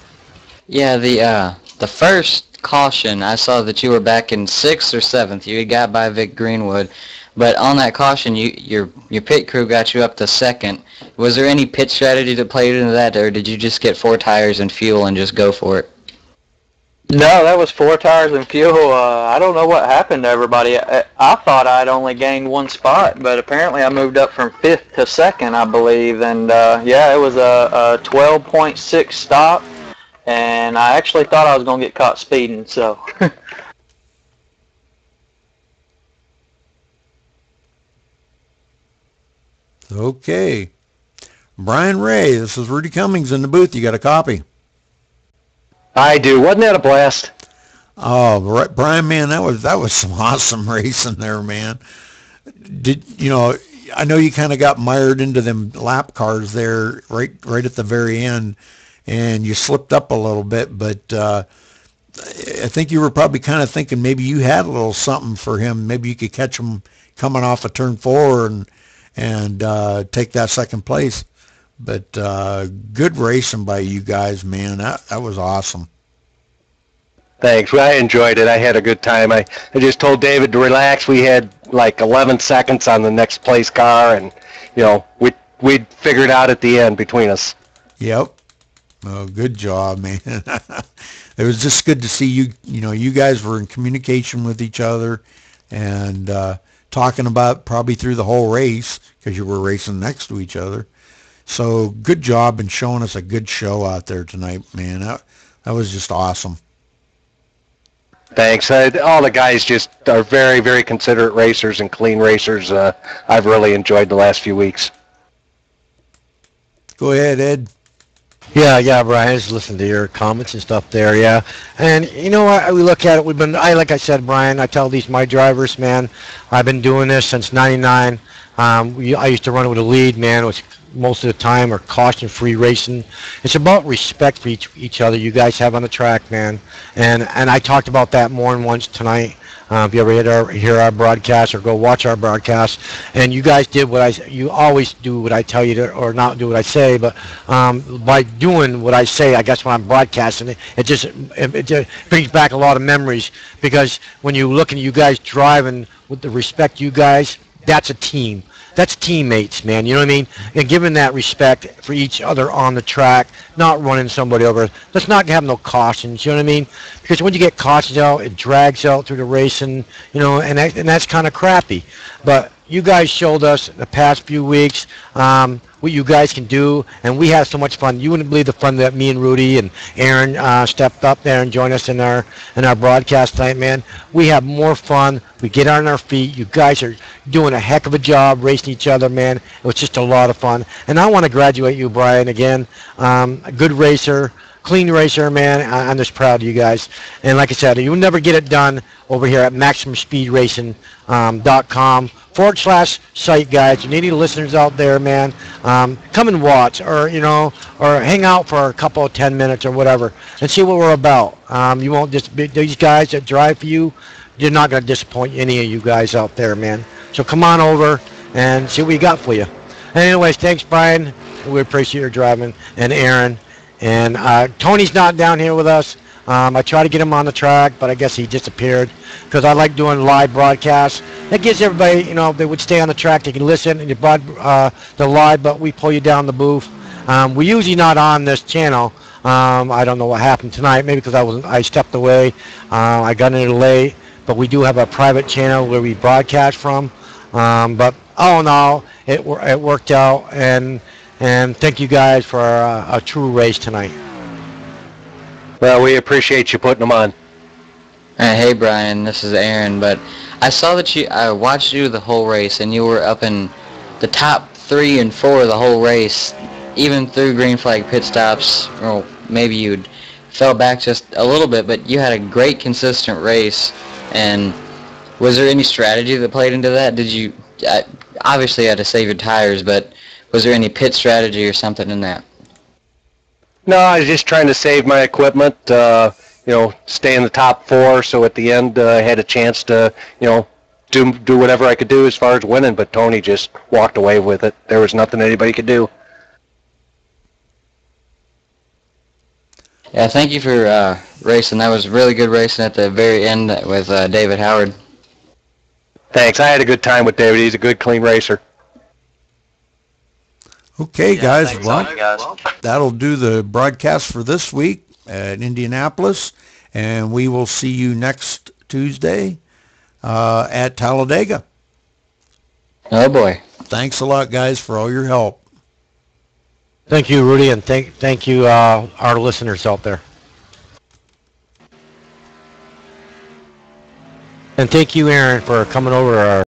Yeah, the first caution, I saw that you were back in 6th or 7th. You got by Vic Greenwood, but on that caution, your pit crew got you up to 2nd. Was there any pit strategy that played into that, or did you just get 4 tires and fuel and just go for it? No, that was 4 tires and fuel. I don't know what happened to everybody. I thought I'd only gained 1 spot, but apparently I moved up from 5th to 2nd, I believe. And yeah, it was a 12.6 stop. And I actually thought I was going to get caught speeding, so. Well, Okay. Brian Ray, this is Rudy Cummings in the booth. You got a copy? I do. Wasn't that a blast? Oh, Brian, man, that was some awesome racing there, man. I know you kind of got mired into them lap cars there right at the very end, and you slipped up a little bit, but I think you were probably kind of thinking maybe you had a little something for him. Maybe you could catch him coming off of turn 4 and take that second place. But good racing by you guys, man. That was awesome. Thanks. Well, I enjoyed it. I had a good time. I just told David to relax. We had like 11 seconds on the next place car, and we'd figure it out at the end between us. Yep. Oh, good job, man. It was just good to see you. You guys were in communication with each other and talking about probably through the whole race because you were racing next to each other. So good job in showing us a good show out there tonight, man. That was just awesome. Thanks. All the guys just are very, very considerate racers and clean racers. I've really enjoyed the last few weeks. Go ahead, Ed. Yeah, Brian. I just listened to your comments and stuff there. Yeah, and we look at it. Like I said, Brian. I tell my drivers, man. I've been doing this since '99. I used to run it with a lead, man. It was most of the time or caution-free racing. It's about respect for each other you guys have on the track, man. And I talked about that more than once tonight. If you ever hear our broadcast or go watch our broadcast, and you guys did you always do what I tell you to, or not do what I say, but by doing what I say, I guess when I'm broadcasting, it just brings back a lot of memories, because when you look at you guys driving with the respect you guys, that's a team. That's teammates, man. You know what I mean? And giving that respect for each other on the track, not running somebody over. Let's not have no cautions. You know what I mean? Because when you get cautions out, it drags out through the racing. And that's kind of crappy. But you guys showed us the past few weeks what you guys can do, and we had so much fun. You wouldn't believe the fun that me and Rudy and Aaron stepped up there and joined us in our broadcast tonight, man. We have more fun. We get on our feet. You guys are doing a heck of a job racing each other, man. It was just a lot of fun. And I want to graduate you, Brian, again. A good racer, clean racer, man. I'm just proud of you guys. And like I said, you'll never get it done over here at MaximumSpeedRacing.com/site, guys. You need any listeners out there, man, come and watch, or hang out for a couple of 10 minutes or whatever and see what we're about. You won't just be these guys that drive for you. They're not going to disappoint any of you guys out there, man. So come on over and see what we got for you. And anyways, thanks, Brian. We appreciate your driving, and Aaron. And Tony's not down here with us. I tried to get him on the track, but I guess he disappeared, because I like doing live broadcasts. That gives everybody, if they would stay on the track, they can listen and you the live, but we pull you down the booth. We're usually not on this channel. I don't know what happened tonight. Maybe because I stepped away. I got in it late, but we do have a private channel where we broadcast from. But all in all, it worked out, and thank you guys for a true race tonight. Well, we appreciate you putting them on. Hey Brian, this is Aaron. But I saw that I watched you the whole race, and you were up in the top 3 and 4 of the whole race, even through green flag pit stops. Or maybe you'd fell back just a little bit, but you had a great consistent race. And was there any strategy that played into that? Did you obviously you had to save your tires, but was there any pit strategy or something in that? No, I was just trying to save my equipment, stay in the top 4, so at the end I had a chance to, do whatever I could do as far as winning, but Tony just walked away with it. There was nothing anybody could do. Yeah, thank you for racing. That was really good racing at the very end with David Howard. Thanks. I had a good time with David. He's a good, clean racer. Okay, guys. Well, that'll do the broadcast for this week at Indianapolis, and we will see you next Tuesday at Talladega. Oh boy! Thanks a lot, guys, for all your help. Thank you, Rudy, and thank you, our listeners out there. And thank you, Aaron, for coming over our